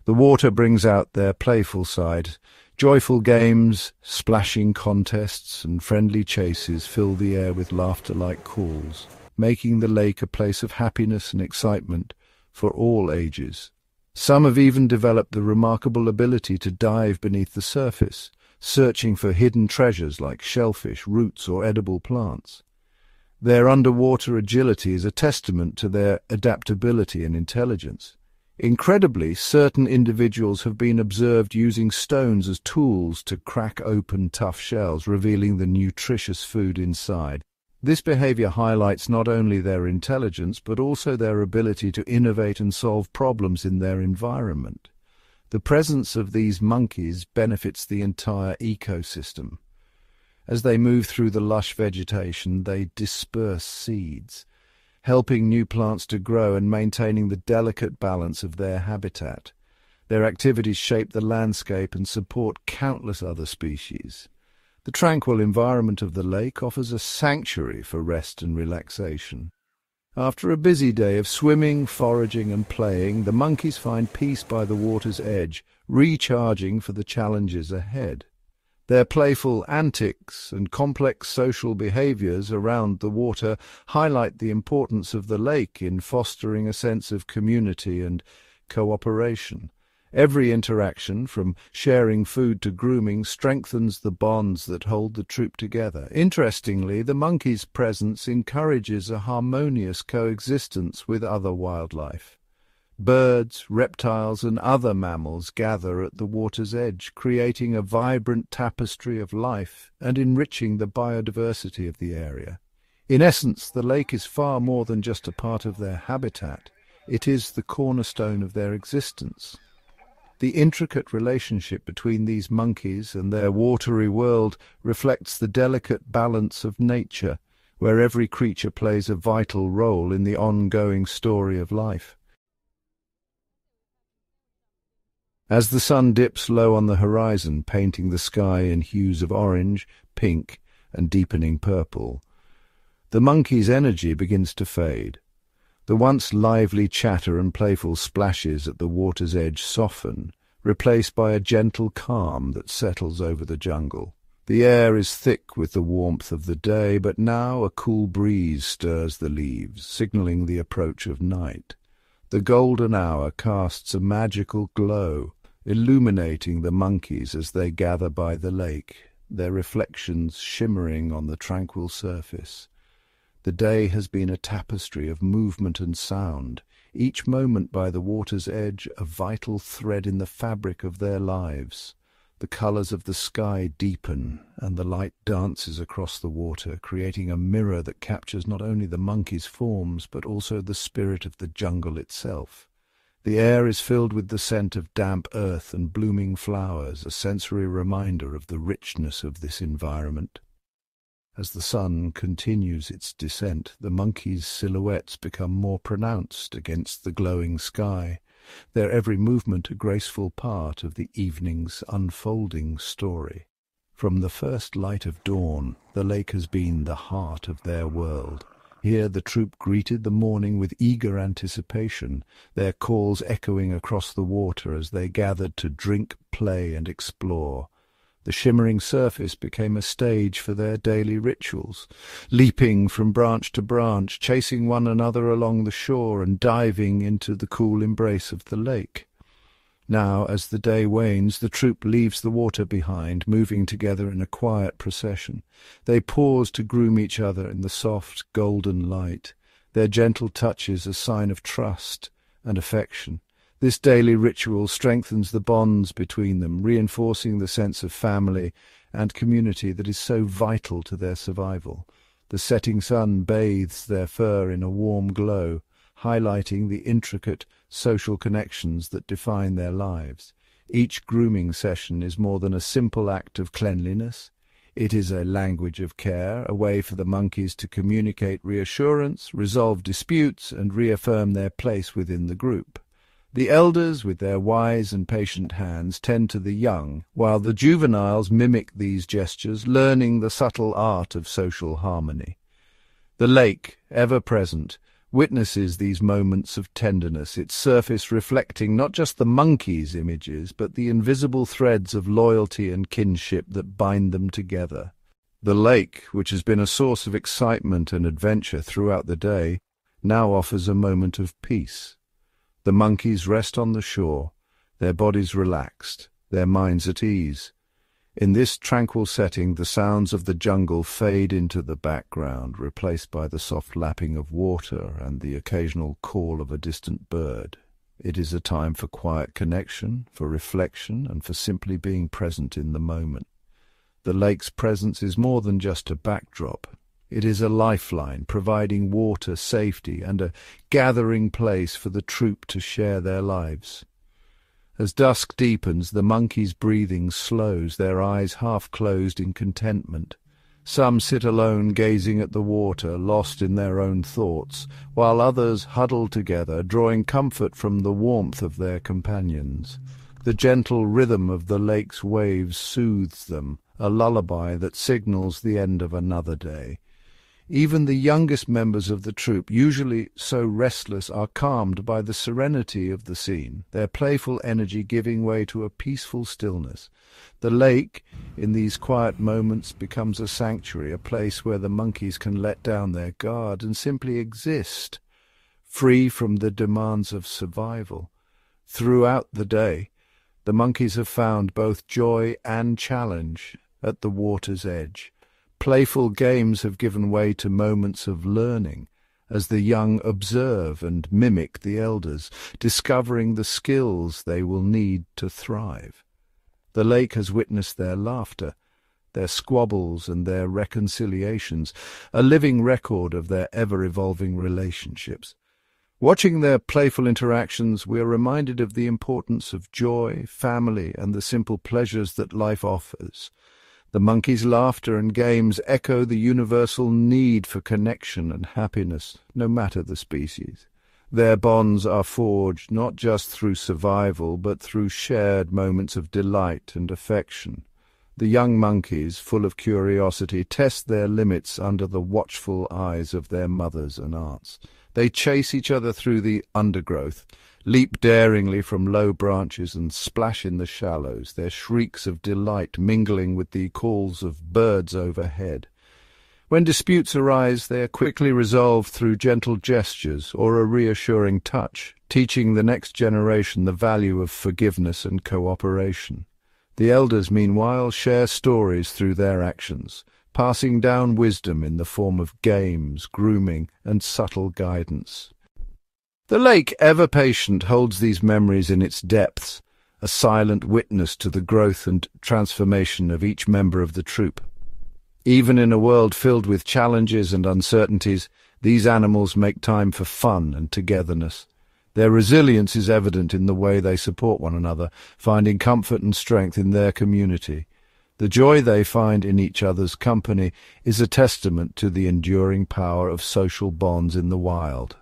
The water brings out their playful side. Joyful games, splashing contests, and friendly chases fill the air with laughter-like calls, making the lake a place of happiness and excitement for all ages. Some have even developed the remarkable ability to dive beneath the surface, searching for hidden treasures like shellfish, roots, or edible plants. Their underwater agility is a testament to their adaptability and intelligence. Incredibly, certain individuals have been observed using stones as tools to crack open tough shells, revealing the nutritious food inside. This behavior highlights not only their intelligence, but also their ability to innovate and solve problems in their environment. The presence of these monkeys benefits the entire ecosystem. As they move through the lush vegetation, they disperse seeds, helping new plants to grow and maintaining the delicate balance of their habitat. Their activities shape the landscape and support countless other species. The tranquil environment of the lake offers a sanctuary for rest and relaxation. After a busy day of swimming, foraging, and playing, the monkeys find peace by the water's edge, recharging for the challenges ahead. Their playful antics and complex social behaviors around the water highlight the importance of the lake in fostering a sense of community and cooperation. Every interaction, from sharing food to grooming, strengthens the bonds that hold the troop together. Interestingly, the monkey's presence encourages a harmonious coexistence with other wildlife. Birds, reptiles, and other mammals gather at the water's edge, creating a vibrant tapestry of life and enriching the biodiversity of the area. In essence, the lake is far more than just a part of their habitat. It is the cornerstone of their existence. The intricate relationship between these monkeys and their watery world reflects the delicate balance of nature, where every creature plays a vital role in the ongoing story of life. As the sun dips low on the horizon, painting the sky in hues of orange, pink, and deepening purple, the monkey's energy begins to fade. The once lively chatter and playful splashes at the water's edge soften, replaced by a gentle calm that settles over the jungle. The air is thick with the warmth of the day, but now a cool breeze stirs the leaves, signaling the approach of night. The golden hour casts a magical glow, illuminating the monkeys as they gather by the lake, their reflections shimmering on the tranquil surface. The day has been a tapestry of movement and sound, each moment by the water's edge a vital thread in the fabric of their lives. The colors of the sky deepen, and the light dances across the water, creating a mirror that captures not only the monkeys' forms, but also the spirit of the jungle itself. The air is filled with the scent of damp earth and blooming flowers, a sensory reminder of the richness of this environment. As the sun continues its descent, the monkeys' silhouettes become more pronounced against the glowing sky, their every movement a graceful part of the evening's unfolding story. From the first light of dawn, the lake has been the heart of their world. Here the troop greeted the morning with eager anticipation, their calls echoing across the water as they gathered to drink, play, and explore. The shimmering surface became a stage for their daily rituals, leaping from branch to branch, chasing one another along the shore and diving into the cool embrace of the lake. Now, as the day wanes, the troop leaves the water behind, moving together in a quiet procession. They pause to groom each other in the soft, golden light, their gentle touches a sign of trust and affection. This daily ritual strengthens the bonds between them, reinforcing the sense of family and community that is so vital to their survival. The setting sun bathes their fur in a warm glow, highlighting the intricate social connections that define their lives. Each grooming session is more than a simple act of cleanliness. It is a language of care, a way for the monkeys to communicate reassurance, resolve disputes, and reaffirm their place within the group. The elders, with their wise and patient hands, tend to the young, while the juveniles mimic these gestures, learning the subtle art of social harmony. The lake, ever present, witnesses these moments of tenderness, its surface reflecting not just the monkeys' images, but the invisible threads of loyalty and kinship that bind them together. The lake, which has been a source of excitement and adventure throughout the day, now offers a moment of peace. The monkeys rest on the shore, their bodies relaxed, their minds at ease. In this tranquil setting, the sounds of the jungle fade into the background, replaced by the soft lapping of water and the occasional call of a distant bird. It is a time for quiet connection, for reflection, and for simply being present in the moment. The lake's presence is more than just a backdrop. It is a lifeline, providing water, safety, and a gathering place for the troop to share their lives. As dusk deepens, the monkeys' breathing slows, their eyes half closed in contentment. Some sit alone, gazing at the water, lost in their own thoughts, while others huddle together, drawing comfort from the warmth of their companions. The gentle rhythm of the lake's waves soothes them, a lullaby that signals the end of another day. Even the youngest members of the troop, usually so restless, are calmed by the serenity of the scene, their playful energy giving way to a peaceful stillness. The lake, in these quiet moments, becomes a sanctuary, a place where the monkeys can let down their guard and simply exist, free from the demands of survival. Throughout the day, the monkeys have found both joy and challenge at the water's edge. Playful games have given way to moments of learning, as the young observe and mimic the elders, discovering the skills they will need to thrive. The lake has witnessed their laughter, their squabbles and their reconciliations, a living record of their ever-evolving relationships. Watching their playful interactions, we are reminded of the importance of joy, family, and the simple pleasures that life offers. The monkeys' laughter and games echo the universal need for connection and happiness, no matter the species. Their bonds are forged not just through survival, but through shared moments of delight and affection. The young monkeys, full of curiosity, test their limits under the watchful eyes of their mothers and aunts. They chase each other through the undergrowth, leap daringly from low branches and splash in the shallows, their shrieks of delight mingling with the calls of birds overhead. When disputes arise, they are quickly resolved through gentle gestures or a reassuring touch, teaching the next generation the value of forgiveness and cooperation. The elders, meanwhile, share stories through their actions, passing down wisdom in the form of games, grooming, and subtle guidance. The lake, ever patient, holds these memories in its depths, a silent witness to the growth and transformation of each member of the troop. Even in a world filled with challenges and uncertainties, these animals make time for fun and togetherness. Their resilience is evident in the way they support one another, finding comfort and strength in their community. The joy they find in each other's company is a testament to the enduring power of social bonds in the wild.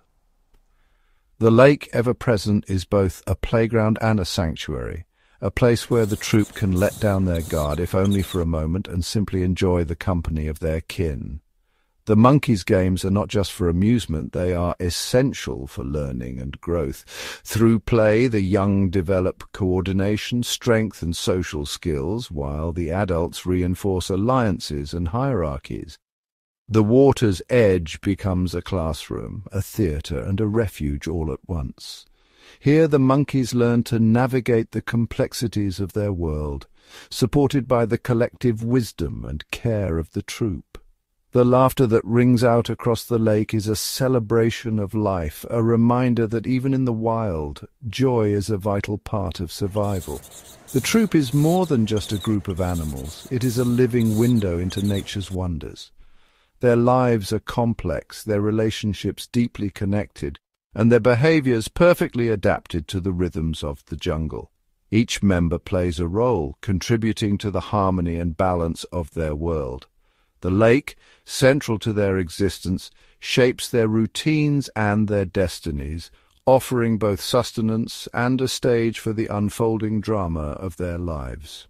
The lake, ever present, is both a playground and a sanctuary, a place where the troop can let down their guard, if only for a moment, and simply enjoy the company of their kin. The monkeys' games are not just for amusement, they are essential for learning and growth. Through play, the young develop coordination, strength, and social skills, while the adults reinforce alliances and hierarchies. The water's edge becomes a classroom, a theatre, and a refuge all at once. Here the monkeys learn to navigate the complexities of their world, supported by the collective wisdom and care of the troop. The laughter that rings out across the lake is a celebration of life, a reminder that even in the wild, joy is a vital part of survival. The troop is more than just a group of animals. It is a living window into nature's wonders. Their lives are complex, their relationships deeply connected, and their behaviors perfectly adapted to the rhythms of the jungle. Each member plays a role, contributing to the harmony and balance of their world. The lake, central to their existence, shapes their routines and their destinies, offering both sustenance and a stage for the unfolding drama of their lives.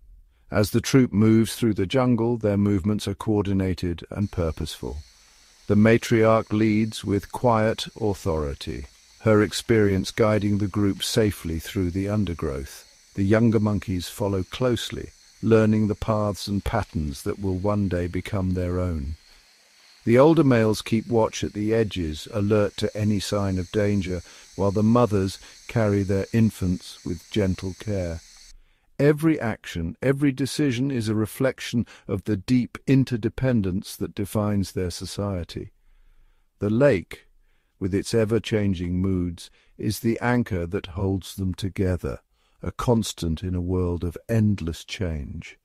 As the troop moves through the jungle, their movements are coordinated and purposeful. The matriarch leads with quiet authority, her experience guiding the group safely through the undergrowth. The younger monkeys follow closely, learning the paths and patterns that will one day become their own. The older males keep watch at the edges, alert to any sign of danger, while the mothers carry their infants with gentle care. Every action, every decision is a reflection of the deep interdependence that defines their society. The lake, with its ever-changing moods, is the anchor that holds them together, a constant in a world of endless change.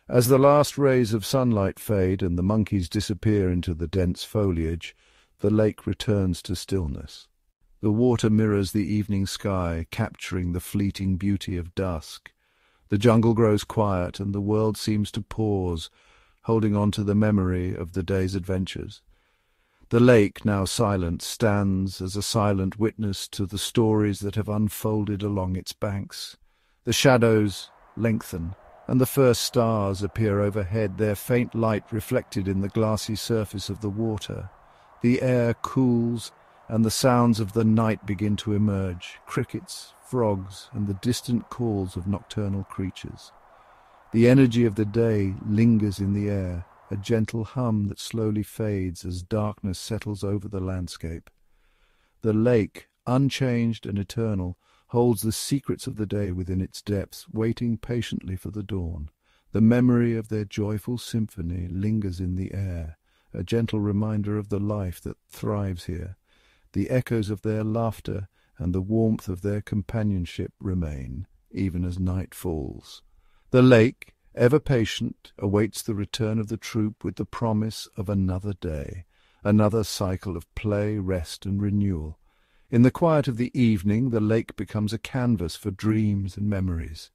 As the last rays of sunlight fade and the monkeys disappear into the dense foliage, the lake returns to stillness. The water mirrors the evening sky, capturing the fleeting beauty of dusk. The jungle grows quiet and the world seems to pause, holding on to the memory of the day's adventures. The lake, now silent, stands as a silent witness to the stories that have unfolded along its banks. The shadows lengthen, and the first stars appear overhead, their faint light reflected in the glassy surface of the water. The air cools, and the sounds of the night begin to emerge, crickets, frogs, and the distant calls of nocturnal creatures. The energy of the day lingers in the air, a gentle hum that slowly fades as darkness settles over the landscape. The lake, unchanged and eternal, holds the secrets of the day within its depths, waiting patiently for the dawn. The memory of their joyful symphony lingers in the air, a gentle reminder of the life that thrives here. The echoes of their laughter and the warmth of their companionship remain, even as night falls. The lake, ever patient, awaits the return of the troop with the promise of another day, another cycle of play, rest, and renewal. In the quiet of the evening, the lake becomes a canvas for dreams and memories.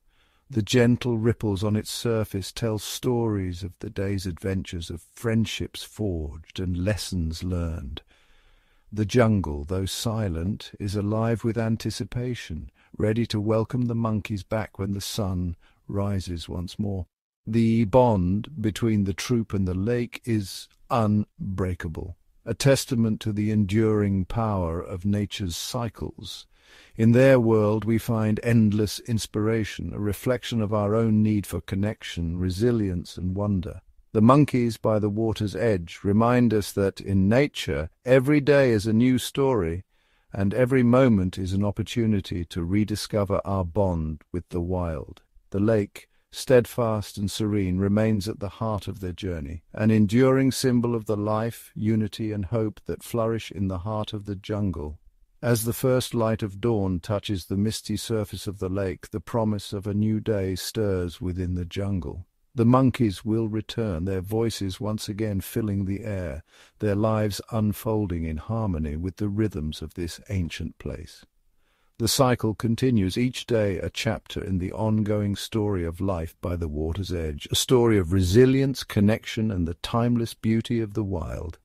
The gentle ripples on its surface tell stories of the day's adventures, of friendships forged and lessons learned. The jungle, though silent, is alive with anticipation, ready to welcome the monkeys back when the sun rises once more. The bond between the troop and the lake is unbreakable, a testament to the enduring power of nature's cycles. In their world we find endless inspiration, a reflection of our own need for connection, resilience, and wonder. The monkeys by the water's edge remind us that in nature every day is a new story, and every moment is an opportunity to rediscover our bond with the wild. The lake, steadfast and serene, remains at the heart of their journey, an enduring symbol of the life, unity, and hope that flourish in the heart of the jungle. As the first light of dawn touches the misty surface of the lake, the promise of a new day stirs within the jungle. The monkeys will return, their voices once again filling the air, their lives unfolding in harmony with the rhythms of this ancient place. The cycle continues, each day a chapter in the ongoing story of life by the water's edge, a story of resilience, connection, and the timeless beauty of the wild.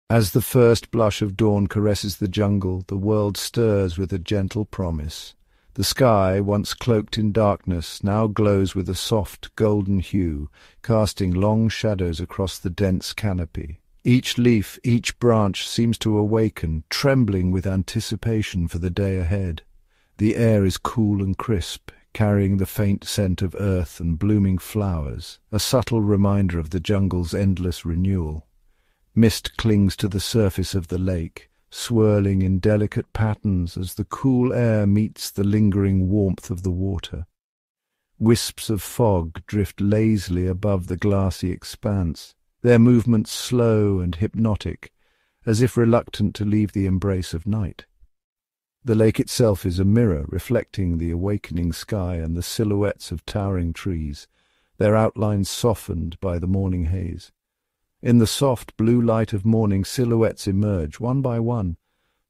As the first blush of dawn caresses the jungle, the world stirs with a gentle promise. The sky, once cloaked in darkness, now glows with a soft golden hue, casting long shadows across the dense canopy. Each leaf, each branch seems to awaken, trembling with anticipation for the day ahead. The air is cool and crisp, carrying the faint scent of earth and blooming flowers, a subtle reminder of the jungle's endless renewal. Mist clings to the surface of the lake, swirling in delicate patterns as the cool air meets the lingering warmth of the water. Wisps of fog drift lazily above the glassy expanse, their movements slow and hypnotic, as if reluctant to leave the embrace of night. The lake itself is a mirror reflecting the awakening sky and the silhouettes of towering trees, their outlines softened by the morning haze. In the soft blue light of morning, silhouettes emerge, one by one.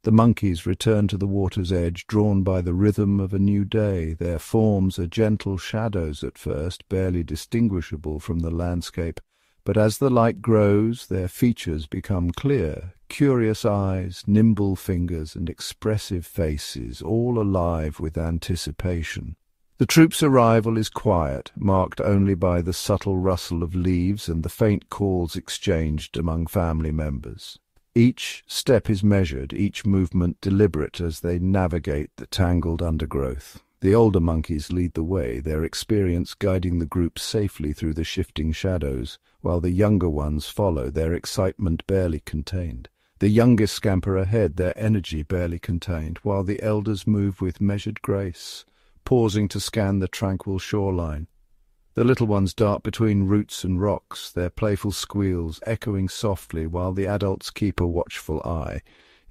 The monkeys return to the water's edge, drawn by the rhythm of a new day. Their forms are gentle shadows at first, barely distinguishable from the landscape, but as the light grows, their features become clear. Curious eyes, nimble fingers, and expressive faces, all alive with anticipation. The troop's arrival is quiet, marked only by the subtle rustle of leaves and the faint calls exchanged among family members. Each step is measured, each movement deliberate as they navigate the tangled undergrowth. The older monkeys lead the way, their experience guiding the group safely through the shifting shadows, while the younger ones follow, their excitement barely contained. The youngest scamper ahead, their energy barely contained, while the elders move with measured grace, pausing to scan the tranquil shoreline. The little ones dart between roots and rocks, their playful squeals echoing softly while the adults keep a watchful eye,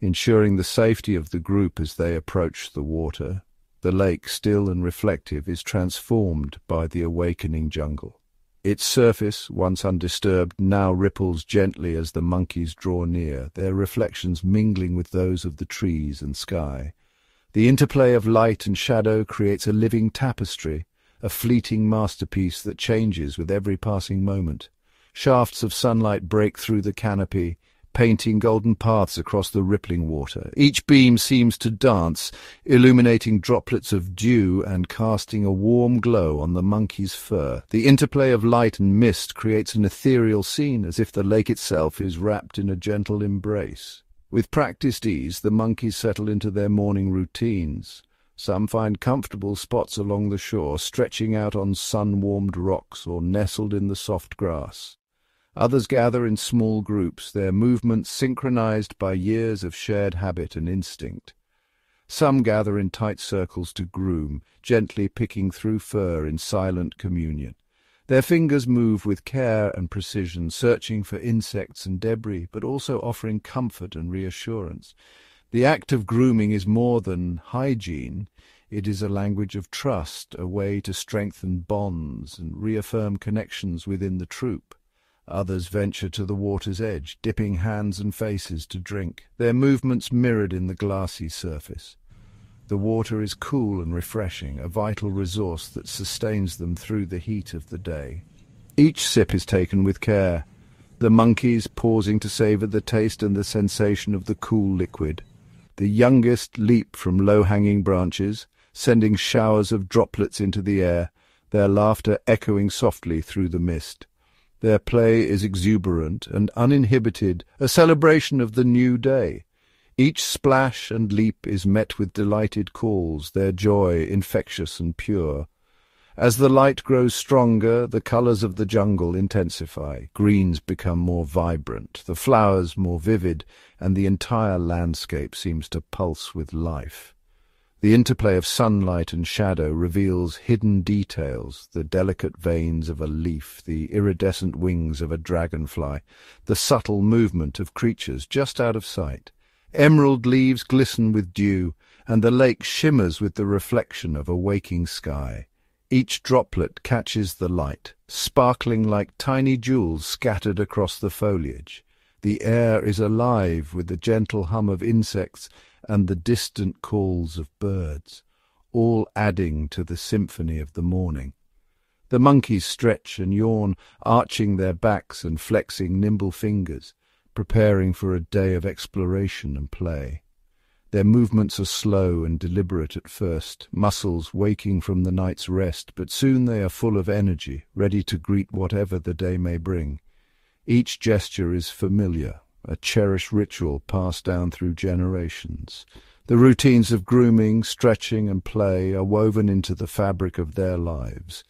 ensuring the safety of the group as they approach the water. The lake, still and reflective, is transformed by the awakening jungle. Its surface, once undisturbed, now ripples gently as the monkeys draw near, their reflections mingling with those of the trees and sky. The interplay of light and shadow creates a living tapestry, a fleeting masterpiece that changes with every passing moment. Shafts of sunlight break through the canopy, painting golden paths across the rippling water. Each beam seems to dance, illuminating droplets of dew and casting a warm glow on the monkey's fur. The interplay of light and mist creates an ethereal scene, as if the lake itself is wrapped in a gentle embrace. With practiced ease, the monkeys settle into their morning routines. Some find comfortable spots along the shore, stretching out on sun-warmed rocks or nestled in the soft grass. Others gather in small groups, their movements synchronized by years of shared habit and instinct. Some gather in tight circles to groom, gently picking through fur in silent communion. Their fingers move with care and precision, searching for insects and debris, but also offering comfort and reassurance. The act of grooming is more than hygiene. It is a language of trust, a way to strengthen bonds and reaffirm connections within the troop. Others venture to the water's edge, dipping hands and faces to drink, their movements mirrored in the glassy surface. The water is cool and refreshing, a vital resource that sustains them through the heat of the day. Each sip is taken with care, the monkeys pausing to savor the taste and the sensation of the cool liquid. The youngest leap from low-hanging branches, sending showers of droplets into the air, their laughter echoing softly through the mist. Their play is exuberant and uninhibited, a celebration of the new day. Each splash and leap is met with delighted calls, their joy infectious and pure. As the light grows stronger, the colors of the jungle intensify. Greens become more vibrant, the flowers more vivid, and the entire landscape seems to pulse with life. The interplay of sunlight and shadow reveals hidden details, the delicate veins of a leaf, the iridescent wings of a dragonfly, the subtle movement of creatures just out of sight. Emerald leaves glisten with dew, and the lake shimmers with the reflection of a waking sky. Each droplet catches the light, sparkling like tiny jewels scattered across the foliage. The air is alive with the gentle hum of insects and the distant calls of birds, all adding to the symphony of the morning. The monkeys stretch and yawn, arching their backs and flexing nimble fingers, preparing for a day of exploration and play. Their movements are slow and deliberate at first, muscles waking from the night's rest, but soon they are full of energy, ready to greet whatever the day may bring. Each gesture is familiar, a cherished ritual passed down through generations. The routines of grooming, stretching, and play are woven into the fabric of their lives,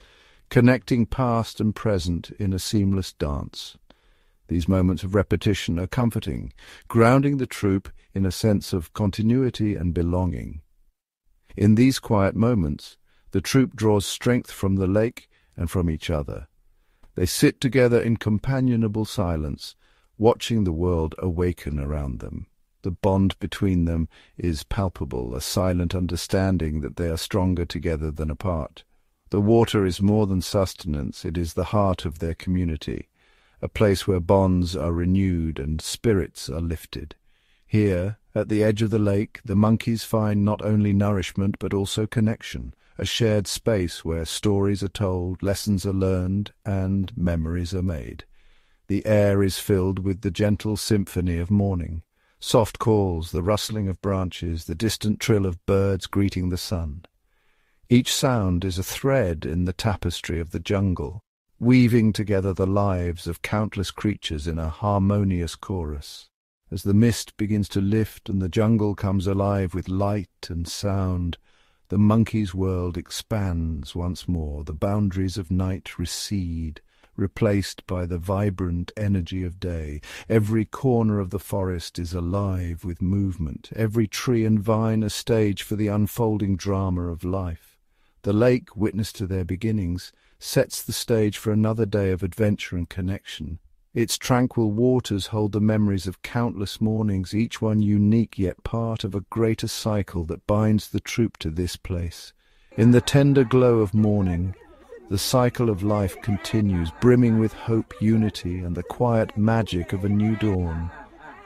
connecting past and present in a seamless dance. These moments of repetition are comforting, grounding the troop in a sense of continuity and belonging. In these quiet moments, the troop draws strength from the lake and from each other. They sit together in companionable silence, watching the world awaken around them. The bond between them is palpable, a silent understanding that they are stronger together than apart. The water is more than sustenance, it is the heart of their community, a place where bonds are renewed and spirits are lifted. Here, at the edge of the lake, the monkeys find not only nourishment but also connection, a shared space where stories are told, lessons are learned, and memories are made. The air is filled with the gentle symphony of morning. Soft calls, the rustling of branches, the distant trill of birds greeting the sun. Each sound is a thread in the tapestry of the jungle, weaving together the lives of countless creatures in a harmonious chorus. As the mist begins to lift and the jungle comes alive with light and sound, the monkey's world expands once more. The boundaries of night recede, replaced by the vibrant energy of day. Every corner of the forest is alive with movement, every tree and vine a stage for the unfolding drama of life. The lake, witness to their beginnings, sets the stage for another day of adventure and connection. Its tranquil waters hold the memories of countless mornings, each one unique yet part of a greater cycle that binds the troop to this place. In the tender glow of morning, the cycle of life continues, brimming with hope, unity, and the quiet magic of a new dawn.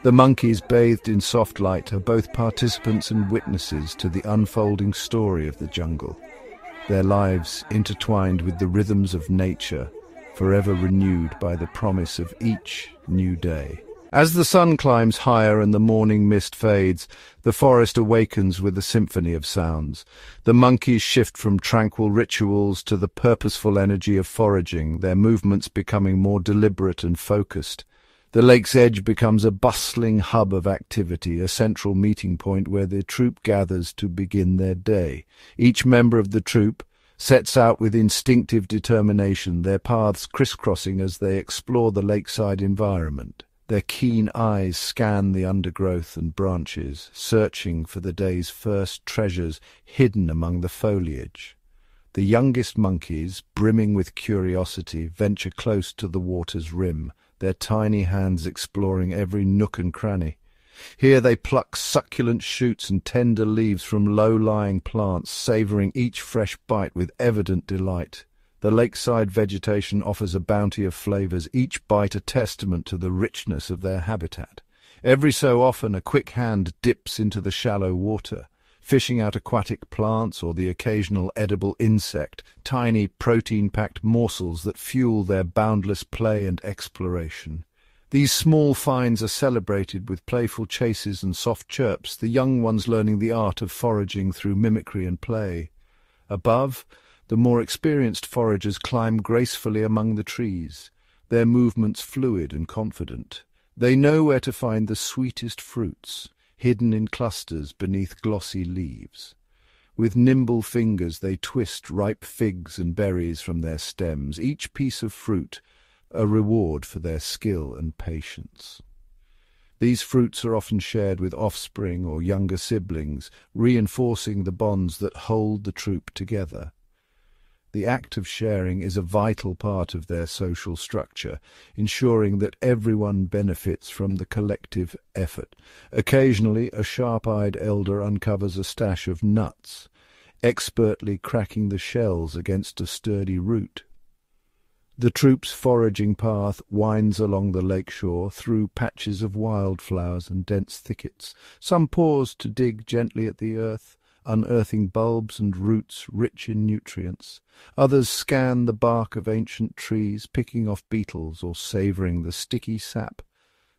The monkeys, bathed in soft light, are both participants and witnesses to the unfolding story of the jungle, their lives intertwined with the rhythms of nature, forever renewed by the promise of each new day. As the sun climbs higher and the morning mist fades, the forest awakens with a symphony of sounds. The monkeys shift from tranquil rituals to the purposeful energy of foraging, their movements becoming more deliberate and focused. The lake's edge becomes a bustling hub of activity, a central meeting point where the troop gathers to begin their day. Each member of the troop sets out with instinctive determination, their paths crisscrossing as they explore the lakeside environment. Their keen eyes scan the undergrowth and branches, searching for the day's first treasures hidden among the foliage. The youngest monkeys, brimming with curiosity, venture close to the water's rim, their tiny hands exploring every nook and cranny. Here they pluck succulent shoots and tender leaves from low-lying plants, savouring each fresh bite with evident delight. The lakeside vegetation offers a bounty of flavours, each bite a testament to the richness of their habitat. Every so often a quick hand dips into the shallow water, fishing out aquatic plants or the occasional edible insect, tiny protein-packed morsels that fuel their boundless play and exploration. These small finds are celebrated with playful chases and soft chirps, the young ones learning the art of foraging through mimicry and play. Above, the more experienced foragers climb gracefully among the trees, their movements fluid and confident. They know where to find the sweetest fruits, hidden in clusters beneath glossy leaves. With nimble fingers they twist ripe figs and berries from their stems, each piece of fruit a reward for their skill and patience. These fruits are often shared with offspring or younger siblings, reinforcing the bonds that hold the troop together. The act of sharing is a vital part of their social structure, ensuring that everyone benefits from the collective effort. Occasionally, a sharp-eyed elder uncovers a stash of nuts, expertly cracking the shells against a sturdy root. The troop's foraging path winds along the lakeshore through patches of wildflowers and dense thickets. Some pause to dig gently at the earth, unearthing bulbs and roots rich in nutrients. Others scan the bark of ancient trees, picking off beetles or savouring the sticky sap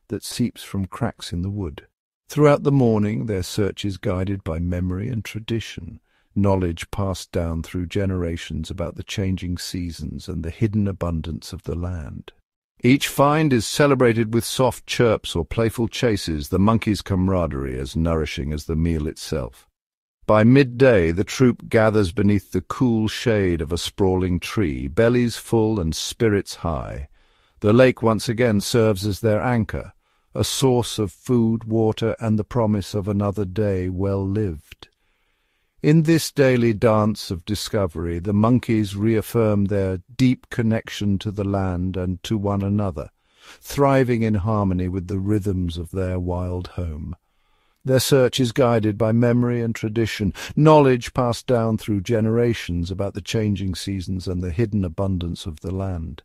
that seeps from cracks in the wood. Throughout the morning their search is guided by memory and tradition, knowledge passed down through generations about the changing seasons and the hidden abundance of the land. Each find is celebrated with soft chirps or playful chases, the monkey's camaraderie as nourishing as the meal itself. By midday the troop gathers beneath the cool shade of a sprawling tree, bellies full and spirits high. The lake once again serves as their anchor, a source of food, water, and the promise of another day well lived. In this daily dance of discovery, the monkeys reaffirm their deep connection to the land and to one another, thriving in harmony with the rhythms of their wild home. Their search is guided by memory and tradition, knowledge passed down through generations about the changing seasons and the hidden abundance of the land.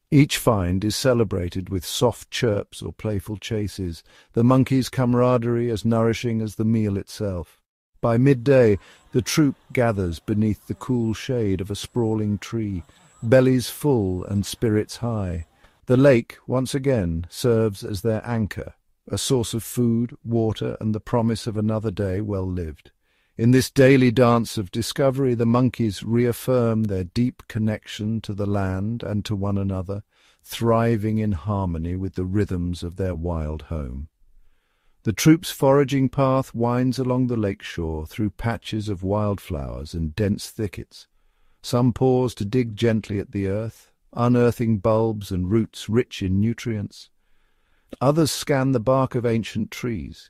Each find is celebrated with soft chirps or playful chases, the monkeys' camaraderie as nourishing as the meal itself. By midday, the troop gathers beneath the cool shade of a sprawling tree, bellies full and spirits high. The lake, once again, serves as their anchor, a source of food, water, and the promise of another day well lived. In this daily dance of discovery, the monkeys reaffirm their deep connection to the land and to one another, thriving in harmony with the rhythms of their wild home. The troop's foraging path winds along the lake shore through patches of wildflowers and dense thickets. Some pause to dig gently at the earth, unearthing bulbs and roots rich in nutrients. Others scan the bark of ancient trees,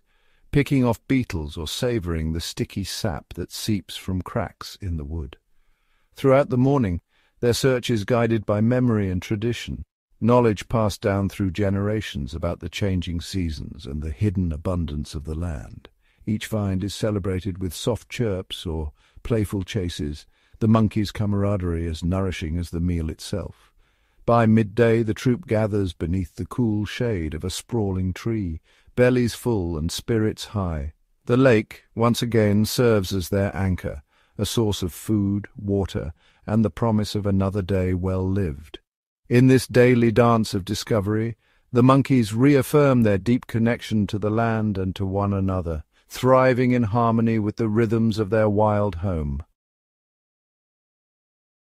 picking off beetles or savouring the sticky sap that seeps from cracks in the wood. Throughout the morning, their search is guided by memory and tradition, knowledge passed down through generations about the changing seasons and the hidden abundance of the land. Each find is celebrated with soft chirps or playful chases, the monkeys' camaraderie as nourishing as the meal itself. By midday, the troop gathers beneath the cool shade of a sprawling tree, bellies full and spirits high. The lake, once again, serves as their anchor, a source of food, water, and the promise of another day well lived. In this daily dance of discovery, the monkeys reaffirm their deep connection to the land and to one another, thriving in harmony with the rhythms of their wild home.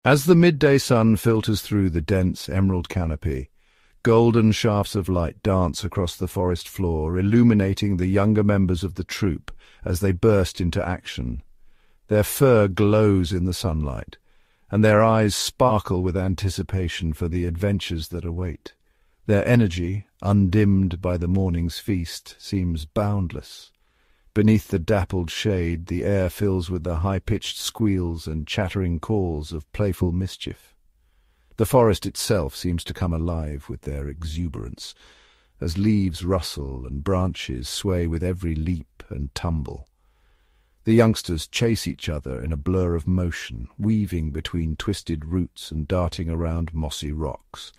As the midday sun filters through the dense emerald canopy, golden shafts of light dance across the forest floor, illuminating the younger members of the troop as they burst into action. Their fur glows in the sunlight, and their eyes sparkle with anticipation for the adventures that await. Their energy, undimmed by the morning's feast, seems boundless. Beneath the dappled shade, the air fills with the high-pitched squeals and chattering calls of playful mischief. The forest itself seems to come alive with their exuberance, as leaves rustle and branches sway with every leap and tumble. The youngsters chase each other in a blur of motion, weaving between twisted roots and darting around mossy rocks.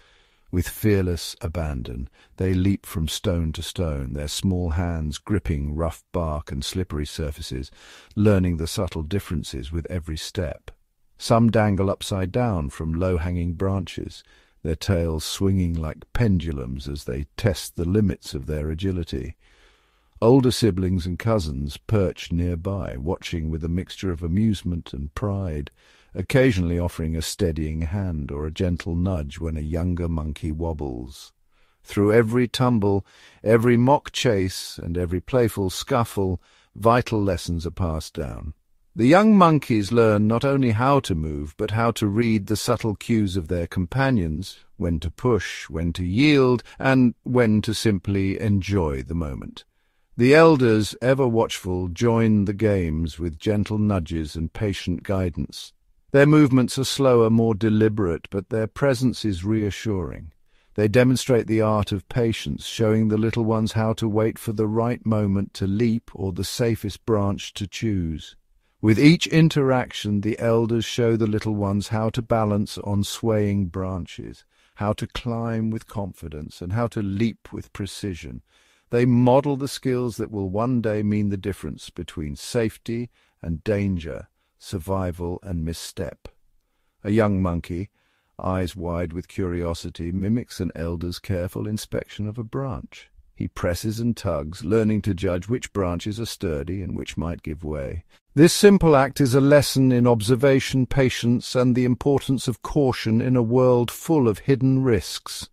With fearless abandon, they leap from stone to stone, their small hands gripping rough bark and slippery surfaces, learning the subtle differences with every step. Some dangle upside down from low-hanging branches, their tails swinging like pendulums as they test the limits of their agility. Older siblings and cousins perch nearby, watching with a mixture of amusement and pride, occasionally offering a steadying hand or a gentle nudge when a younger monkey wobbles. Through every tumble, every mock chase, and every playful scuffle, vital lessons are passed down. The young monkeys learn not only how to move, but how to read the subtle cues of their companions, when to push, when to yield, and when to simply enjoy the moment. The elders, ever watchful, join the games with gentle nudges and patient guidance. Their movements are slower, more deliberate, but their presence is reassuring. They demonstrate the art of patience, showing the little ones how to wait for the right moment to leap or the safest branch to choose. With each interaction, the elders show the little ones how to balance on swaying branches, how to climb with confidence, and how to leap with precision. They model the skills that will one day mean the difference between safety and danger, survival and misstep. A young monkey, eyes wide with curiosity, mimics an elder's careful inspection of a branch. He presses and tugs, learning to judge which branches are sturdy and which might give way. This simple act is a lesson in observation, patience, and the importance of caution in a world full of hidden risks.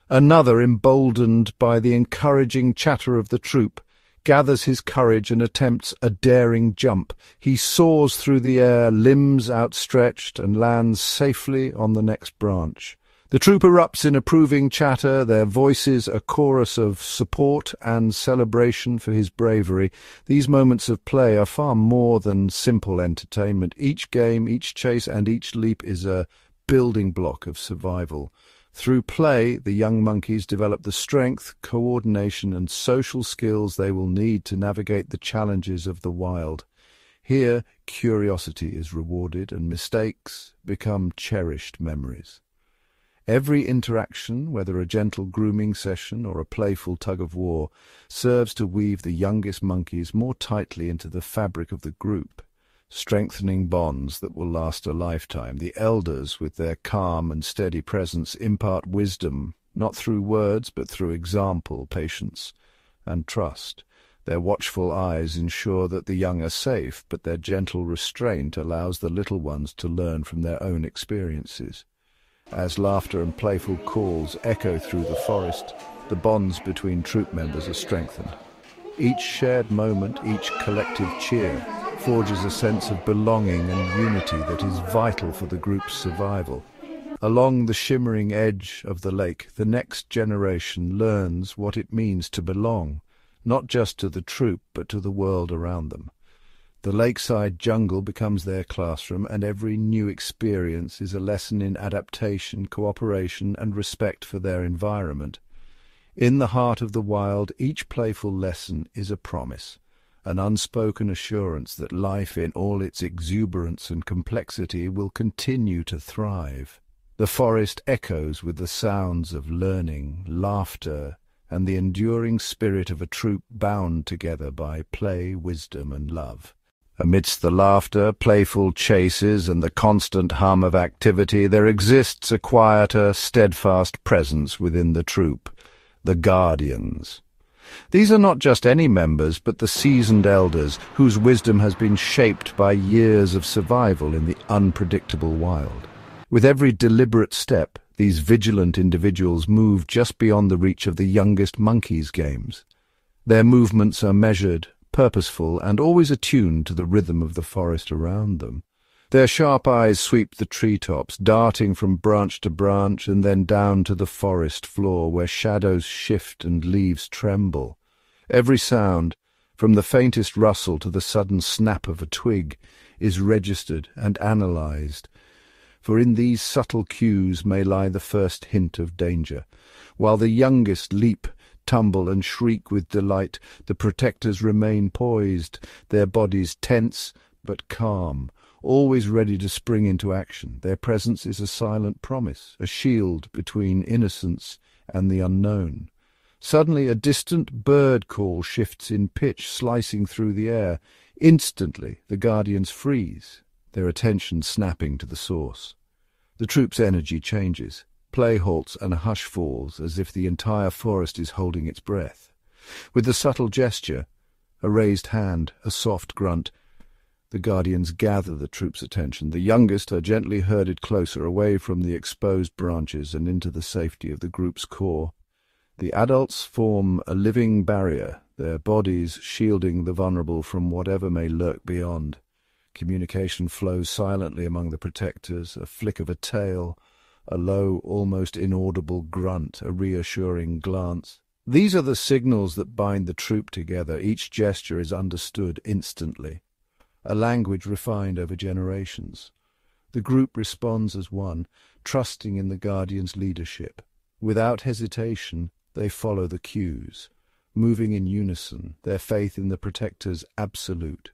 Another, emboldened by the encouraging chatter of the troop, gathers his courage and attempts a daring jump. He soars through the air, limbs outstretched, and lands safely on the next branch. The troop erupts in approving chatter, their voices a chorus of support and celebration for his bravery. These moments of play are far more than simple entertainment. Each game, each chase, and each leap is a building block of survival. Through play, the young monkeys develop the strength, coordination, and social skills they will need to navigate the challenges of the wild. Here, curiosity is rewarded, and mistakes become cherished memories. Every interaction, whether a gentle grooming session or a playful tug-of-war, serves to weave the youngest monkeys more tightly into the fabric of the group, strengthening bonds that will last a lifetime. The elders, with their calm and steady presence, impart wisdom, not through words but through example, patience, and trust. Their watchful eyes ensure that the young are safe, but their gentle restraint allows the little ones to learn from their own experiences. As laughter and playful calls echo through the forest, the bonds between troop members are strengthened. Each shared moment, each collective cheer, forges a sense of belonging and unity that is vital for the group's survival. Along the shimmering edge of the lake, the next generation learns what it means to belong, not just to the troop, but to the world around them. The lakeside jungle becomes their classroom, and every new experience is a lesson in adaptation, cooperation, and respect for their environment. In the heart of the wild, each playful lesson is a promise, an unspoken assurance that life in all its exuberance and complexity will continue to thrive. The forest echoes with the sounds of learning, laughter, and the enduring spirit of a troop bound together by play, wisdom, and love. Amidst the laughter, playful chases, and the constant hum of activity, there exists a quieter, steadfast presence within the troop, the guardians. These are not just any members, but the seasoned elders, whose wisdom has been shaped by years of survival in the unpredictable wild. With every deliberate step, these vigilant individuals move just beyond the reach of the youngest monkeys' games. Their movements are measured, purposeful, and always attuned to the rhythm of the forest around them. Their sharp eyes sweep the treetops, darting from branch to branch and then down to the forest floor, where shadows shift and leaves tremble. Every sound, from the faintest rustle to the sudden snap of a twig, is registered and analyzed, for in these subtle cues may lie the first hint of danger. While the youngest leap, tumble, and shriek with delight, the protectors remain poised, their bodies tense but calm, always ready to spring into action. Their presence is a silent promise, a shield between innocence and the unknown. Suddenly a distant bird call shifts in pitch, slicing through the air. Instantly the guardians freeze, their attention snapping to the source. The troop's energy changes. Play halts and a hush falls, as if the entire forest is holding its breath. With a subtle gesture, a raised hand, a soft grunt, the guardians gather the troop's attention. The youngest are gently herded closer, away from the exposed branches and into the safety of the group's core. The adults form a living barrier, their bodies shielding the vulnerable from whatever may lurk beyond. Communication flows silently among the protectors, a flick of a tail, a low, almost inaudible grunt, a reassuring glance. These are the signals that bind the troop together. Each gesture is understood instantly, a language refined over generations. The group responds as one, trusting in the guardian's leadership. Without hesitation, they follow the cues, moving in unison, their faith in the protector's absolute.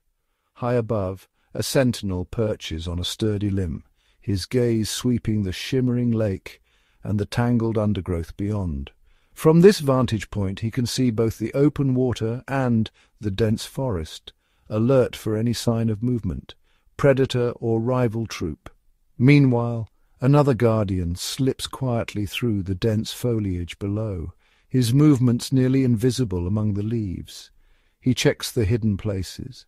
High above, a sentinel perches on a sturdy limb, his gaze sweeping the shimmering lake and the tangled undergrowth beyond. From this vantage point he can see both the open water and the dense forest, alert for any sign of movement, predator or rival troop. Meanwhile, another guardian slips quietly through the dense foliage below, his movements nearly invisible among the leaves. He checks the hidden places,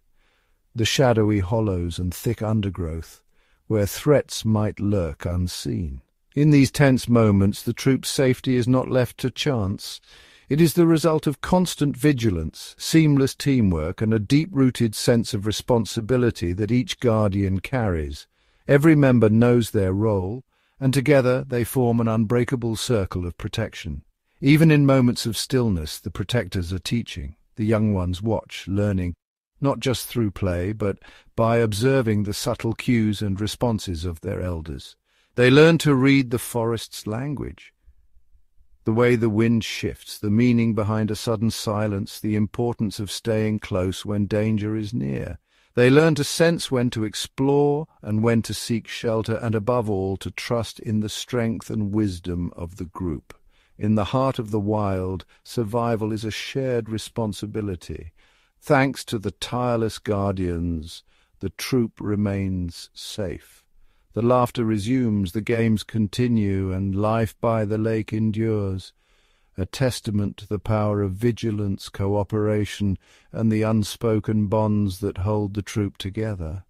the shadowy hollows and thick undergrowth, where threats might lurk unseen. In these tense moments, the troop's safety is not left to chance. It is the result of constant vigilance, seamless teamwork, and a deep-rooted sense of responsibility that each guardian carries. Every member knows their role, and together they form an unbreakable circle of protection. Even in moments of stillness, the protectors are teaching. The young ones watch, learning, not just through play, but by observing the subtle cues and responses of their elders. They learn to read the forest's language. The way the wind shifts, the meaning behind a sudden silence, the importance of staying close when danger is near. They learn to sense when to explore and when to seek shelter, and above all, to trust in the strength and wisdom of the group. In the heart of the wild, survival is a shared responsibility. Thanks to the tireless guardians, the troop remains safe. The laughter resumes, the games continue, and life by the lake endures, a testament to the power of vigilance, cooperation, and the unspoken bonds that hold the troop together.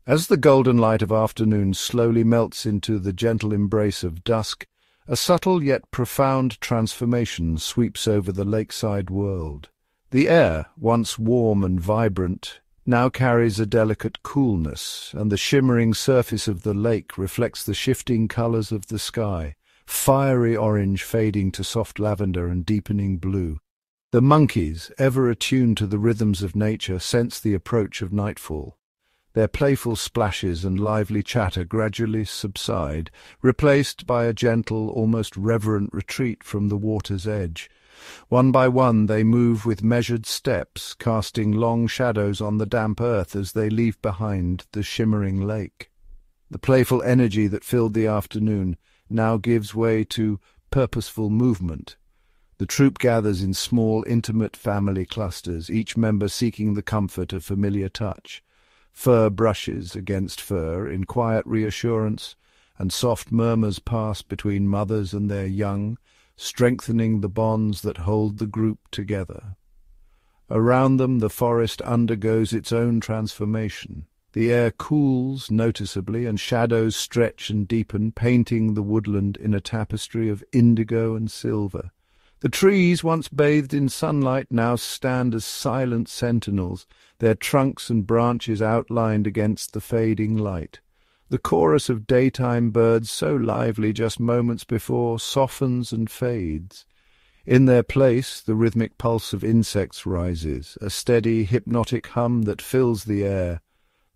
As the golden light of afternoon slowly melts into the gentle embrace of dusk, a subtle yet profound transformation sweeps over the lakeside world. The air, once warm and vibrant, now carries a delicate coolness, and the shimmering surface of the lake reflects the shifting colors of the sky, fiery orange fading to soft lavender and deepening blue. The monkeys, ever attuned to the rhythms of nature, sense the approach of nightfall. Their playful splashes and lively chatter gradually subside, replaced by a gentle, almost reverent retreat from the water's edge. One by one they move with measured steps, casting long shadows on the damp earth as they leave behind the shimmering lake. The playful energy that filled the afternoon now gives way to purposeful movement. The troop gathers in small, intimate family clusters, each member seeking the comfort of familiar touch. Fur brushes against fur in quiet reassurance, and soft murmurs pass between mothers and their young, strengthening the bonds that hold the group together. Around them the forest undergoes its own transformation. The air cools noticeably, and shadows stretch and deepen, painting the woodland in a tapestry of indigo and silver. The trees, once bathed in sunlight, now stand as silent sentinels, their trunks and branches outlined against the fading light. The chorus of daytime birds, so lively just moments before, softens and fades. In their place, the rhythmic pulse of insects rises, a steady, hypnotic hum that fills the air.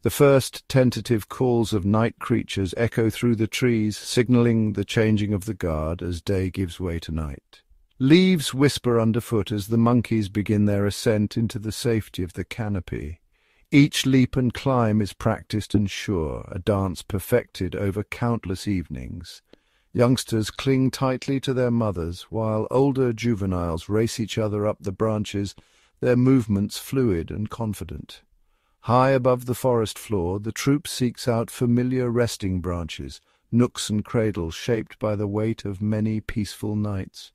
The first tentative calls of night creatures echo through the trees, signaling the changing of the guard as day gives way to night. Leaves whisper underfoot as the monkeys begin their ascent into the safety of the canopy. Each leap and climb is practiced and sure, a dance perfected over countless evenings. Youngsters cling tightly to their mothers, while older juveniles race each other up the branches, their movements fluid and confident. High above the forest floor, the troop seeks out familiar resting branches, nooks and cradles shaped by the weight of many peaceful nights.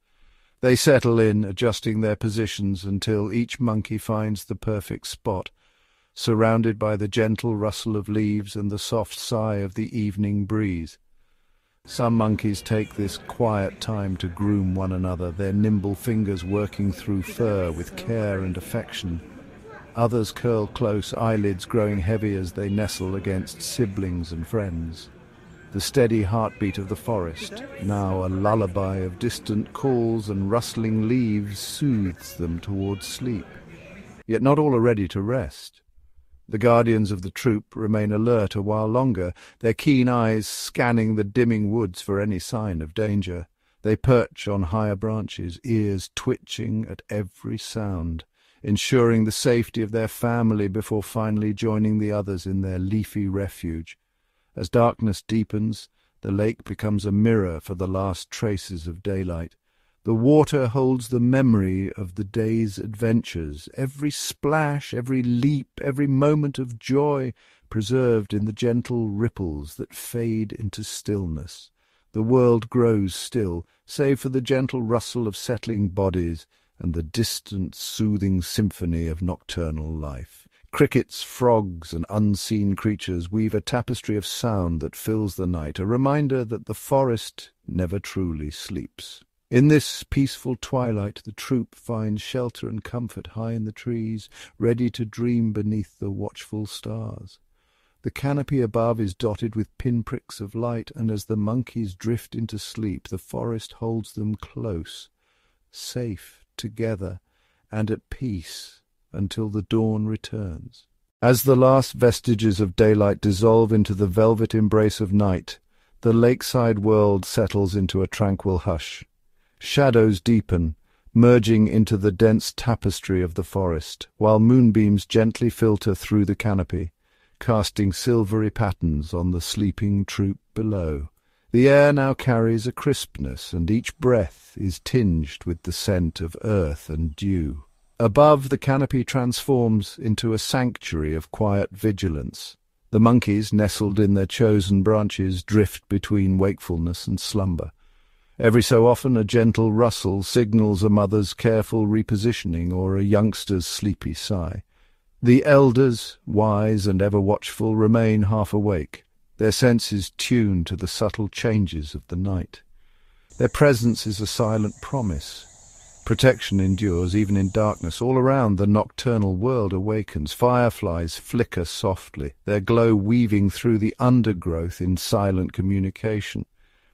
They settle in, adjusting their positions until each monkey finds the perfect spot, surrounded by the gentle rustle of leaves and the soft sigh of the evening breeze. Some monkeys take this quiet time to groom one another, their nimble fingers working through fur with care and affection. Others curl close, eyelids growing heavy as they nestle against siblings and friends. The steady heartbeat of the forest, now a lullaby of distant calls and rustling leaves, soothes them towards sleep. Yet not all are ready to rest. The guardians of the troop remain alert a while longer, their keen eyes scanning the dimming woods for any sign of danger. They perch on higher branches, ears twitching at every sound, ensuring the safety of their family before finally joining the others in their leafy refuge. As darkness deepens, the lake becomes a mirror for the last traces of daylight. The water holds the memory of the day's adventures, every splash, every leap, every moment of joy preserved in the gentle ripples that fade into stillness. The world grows still, save for the gentle rustle of settling bodies and the distant, soothing symphony of nocturnal life. Crickets, frogs, and unseen creatures weave a tapestry of sound that fills the night, a reminder that the forest never truly sleeps. In this peaceful twilight, the troop finds shelter and comfort high in the trees, ready to dream beneath the watchful stars. The canopy above is dotted with pinpricks of light, and as the monkeys drift into sleep, the forest holds them close, safe together, and at peace until the dawn returns. As the last vestiges of daylight dissolve into the velvet embrace of night, the lakeside world settles into a tranquil hush. Shadows deepen, merging into the dense tapestry of the forest, while moonbeams gently filter through the canopy, casting silvery patterns on the sleeping troop below. The air now carries a crispness, and each breath is tinged with the scent of earth and dew. Above, the canopy transforms into a sanctuary of quiet vigilance. The monkeys, nestled in their chosen branches, drift between wakefulness and slumber. Every so often a gentle rustle signals a mother's careful repositioning or a youngster's sleepy sigh. The elders, wise and ever watchful, remain half awake, their senses tuned to the subtle changes of the night. Their presence is a silent promise. Protection endures even in darkness. All around, the nocturnal world awakens. Fireflies flicker softly, their glow weaving through the undergrowth in silent communication.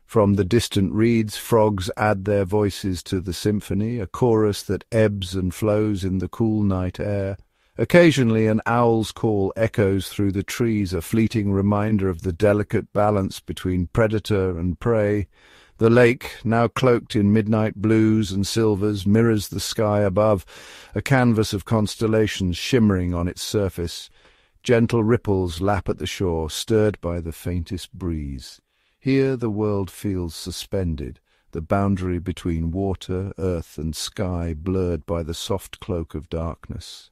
From the distant reeds, frogs add their voices to the symphony, a chorus that ebbs and flows in the cool night air. Occasionally an owl's call echoes through the trees, a fleeting reminder of the delicate balance between predator and prey. The lake, now cloaked in midnight blues and silvers, mirrors the sky above, a canvas of constellations shimmering on its surface. Gentle ripples lap at the shore, stirred by the faintest breeze. Here the world feels suspended, the boundary between water, earth, and sky blurred by the soft cloak of darkness.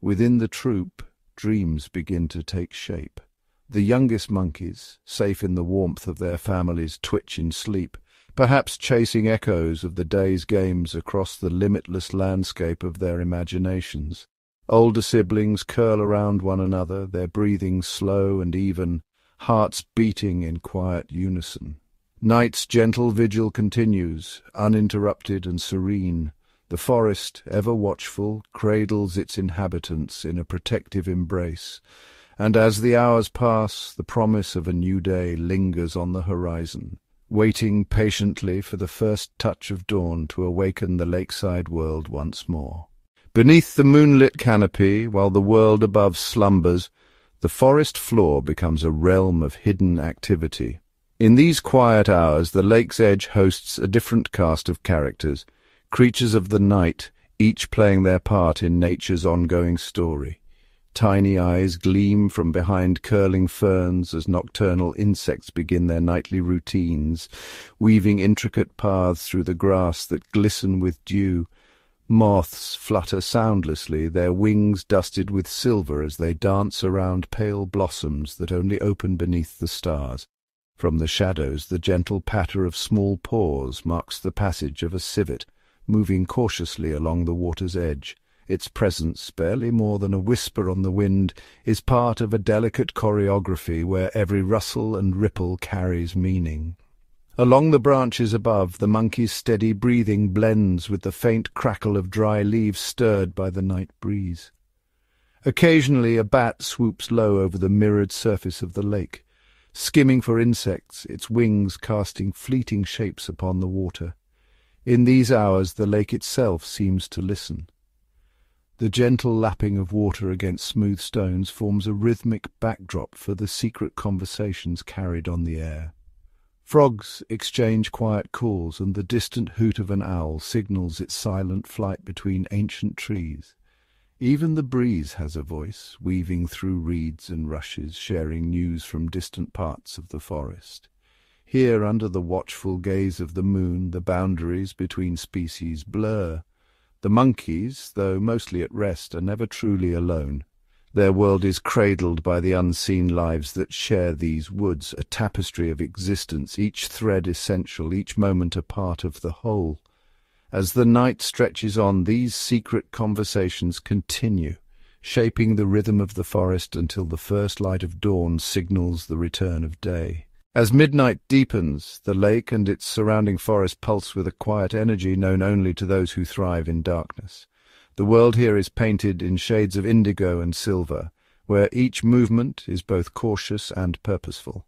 Within the troop, dreams begin to take shape. The youngest monkeys, safe in the warmth of their families, twitch in sleep, perhaps chasing echoes of the day's games across the limitless landscape of their imaginations. Older siblings curl around one another, their breathing slow and even, hearts beating in quiet unison. Night's gentle vigil continues, uninterrupted and serene. The forest, ever watchful, cradles its inhabitants in a protective embrace, and as the hours pass, the promise of a new day lingers on the horizon, waiting patiently for the first touch of dawn to awaken the lakeside world once more. Beneath the moonlit canopy, while the world above slumbers, the forest floor becomes a realm of hidden activity. In these quiet hours, the lake's edge hosts a different cast of characters, creatures of the night, each playing their part in nature's ongoing story. Tiny eyes gleam from behind curling ferns as nocturnal insects begin their nightly routines, weaving intricate paths through the grass that glisten with dew. Moths flutter soundlessly, their wings dusted with silver as they dance around pale blossoms that only open beneath the stars. From the shadows, the gentle patter of small paws marks the passage of a civet, moving cautiously along the water's edge. Its presence, barely more than a whisper on the wind, is part of a delicate choreography where every rustle and ripple carries meaning. Along the branches above, the monkey's steady breathing blends with the faint crackle of dry leaves stirred by the night breeze. Occasionally a bat swoops low over the mirrored surface of the lake, skimming for insects, its wings casting fleeting shapes upon the water. In these hours the lake itself seems to listen. The gentle lapping of water against smooth stones forms a rhythmic backdrop for the secret conversations carried on the air. Frogs exchange quiet calls, and the distant hoot of an owl signals its silent flight between ancient trees. Even the breeze has a voice, weaving through reeds and rushes, sharing news from distant parts of the forest. Here, under the watchful gaze of the moon, the boundaries between species blur. The monkeys, though mostly at rest, are never truly alone. Their world is cradled by the unseen lives that share these woods, a tapestry of existence, each thread essential, each moment a part of the whole. As the night stretches on, these secret conversations continue, shaping the rhythm of the forest until the first light of dawn signals the return of day. As midnight deepens, the lake and its surrounding forest pulse with a quiet energy known only to those who thrive in darkness. The world here is painted in shades of indigo and silver, where each movement is both cautious and purposeful.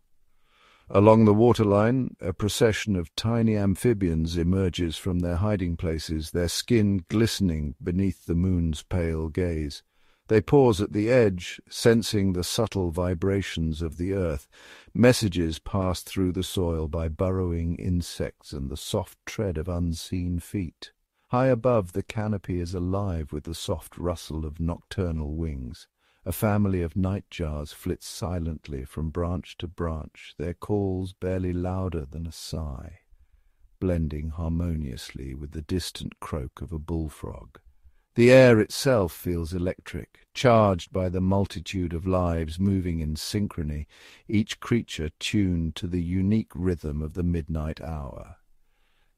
Along the waterline, a procession of tiny amphibians emerges from their hiding places, their skin glistening beneath the moon's pale gaze. They pause at the edge, sensing the subtle vibrations of the earth, messages passed through the soil by burrowing insects and the soft tread of unseen feet. High above, the canopy is alive with the soft rustle of nocturnal wings. A family of nightjars flits silently from branch to branch, their calls barely louder than a sigh, blending harmoniously with the distant croak of a bullfrog. The air itself feels electric, charged by the multitude of lives moving in synchrony, each creature tuned to the unique rhythm of the midnight hour.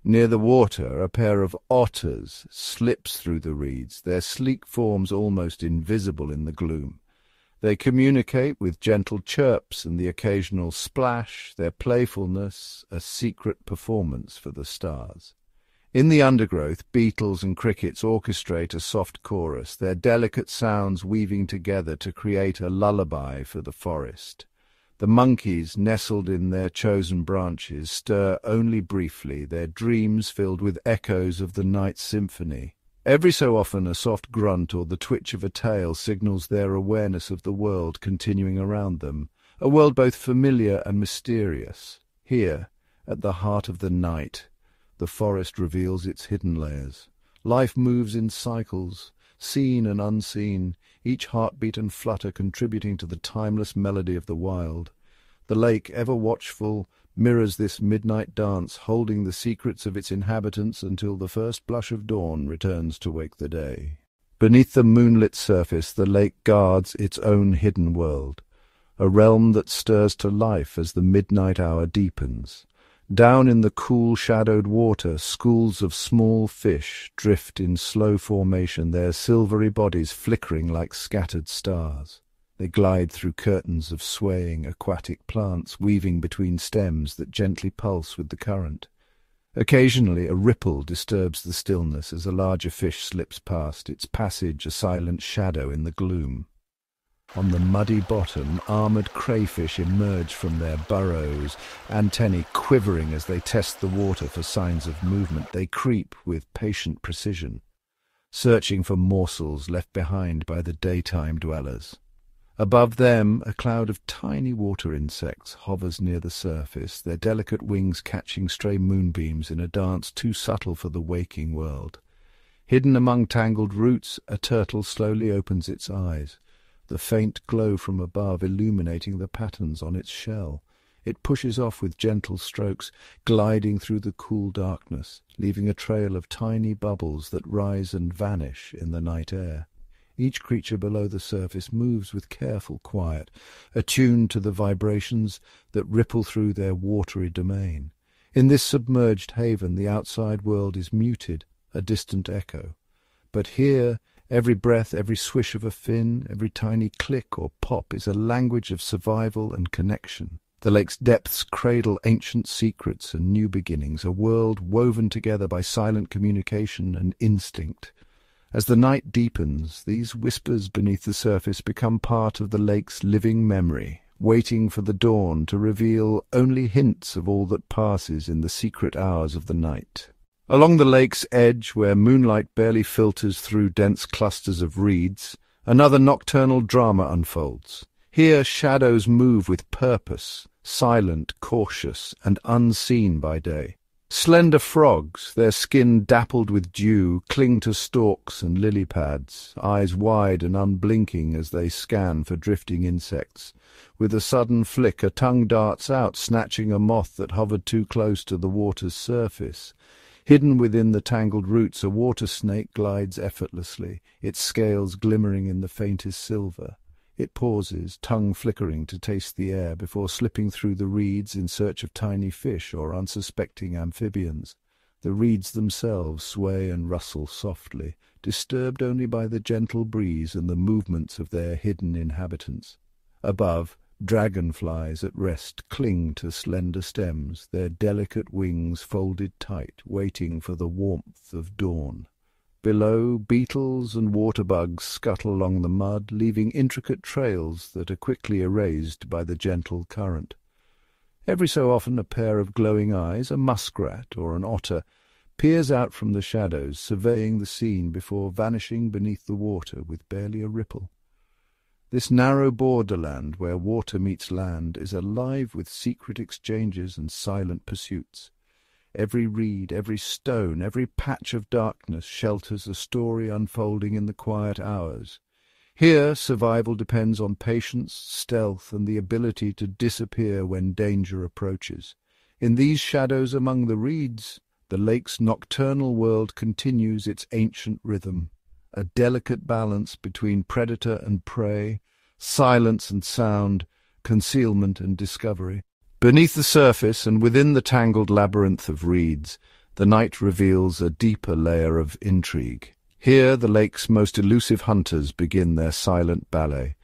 Near the water, a pair of otters slips through the reeds, their sleek forms almost invisible in the gloom. They communicate with gentle chirps and the occasional splash, their playfulness a secret performance for the stars. In the undergrowth, beetles and crickets orchestrate a soft chorus, their delicate sounds weaving together to create a lullaby for the forest. The monkeys, nestled in their chosen branches, stir only briefly, their dreams filled with echoes of the night symphony. Every so often a soft grunt or the twitch of a tail signals their awareness of the world continuing around them, a world both familiar and mysterious. Here, at the heart of the night, the forest reveals its hidden layers. Life moves in cycles, seen and unseen, each heartbeat and flutter contributing to the timeless melody of the wild. The lake, ever watchful, mirrors this midnight dance, holding the secrets of its inhabitants until the first blush of dawn returns to wake the day. Beneath the moonlit surface, the lake guards its own hidden world, a realm that stirs to life as the midnight hour deepens. Down in the cool, shadowed water, schools of small fish drift in slow formation, their silvery bodies flickering like scattered stars. They glide through curtains of swaying aquatic plants, weaving between stems that gently pulse with the current. Occasionally a ripple disturbs the stillness as a larger fish slips past, its passage a silent shadow in the gloom. On the muddy bottom, armored crayfish emerge from their burrows, antennae quivering as they test the water for signs of movement. They creep with patient precision, searching for morsels left behind by the daytime dwellers. Above them, a cloud of tiny water insects hovers near the surface, their delicate wings catching stray moonbeams in a dance too subtle for the waking world. Hidden among tangled roots, a turtle slowly opens its eyes, the faint glow from above illuminating the patterns on its shell. It pushes off with gentle strokes, gliding through the cool darkness, leaving a trail of tiny bubbles that rise and vanish in the night air. Each creature below the surface moves with careful quiet, attuned to the vibrations that ripple through their watery domain. In this submerged haven, the outside world is muted, a distant echo. But here, every breath, every swish of a fin, every tiny click or pop is a language of survival and connection. The lake's depths cradle ancient secrets and new beginnings, a world woven together by silent communication and instinct. As the night deepens, these whispers beneath the surface become part of the lake's living memory, waiting for the dawn to reveal only hints of all that passes in the secret hours of the night. Along the lake's edge, where moonlight barely filters through dense clusters of reeds, another nocturnal drama unfolds. Here shadows move with purpose, silent, cautious, and unseen by day. Slender frogs, their skin dappled with dew, cling to stalks and lily pads, eyes wide and unblinking as they scan for drifting insects. With a sudden flick, a tongue darts out, snatching a moth that hovered too close to the water's surface. Hidden within the tangled roots, a water snake glides effortlessly, its scales glimmering in the faintest silver. It pauses, tongue flickering to taste the air, before slipping through the reeds in search of tiny fish or unsuspecting amphibians. The reeds themselves sway and rustle softly, disturbed only by the gentle breeze and the movements of their hidden inhabitants. Above, dragonflies at rest cling to slender stems, their delicate wings folded tight, waiting for the warmth of dawn. Below, beetles and water bugs scuttle along the mud, leaving intricate trails that are quickly erased by the gentle current. Every so often a pair of glowing eyes, a muskrat or an otter, peers out from the shadows, surveying the scene before vanishing beneath the water with barely a ripple. This narrow borderland where water meets land is alive with secret exchanges and silent pursuits. Every reed, every stone, every patch of darkness shelters a story unfolding in the quiet hours. Here survival depends on patience, stealth, and the ability to disappear when danger approaches. In these shadows among the reeds, the lake's nocturnal world continues its ancient rhythm, a delicate balance between predator and prey, silence and sound, concealment and discovery. Beneath the surface and within the tangled labyrinth of reeds, the night reveals a deeper layer of intrigue. Here the lake's most elusive hunters begin their silent ballet.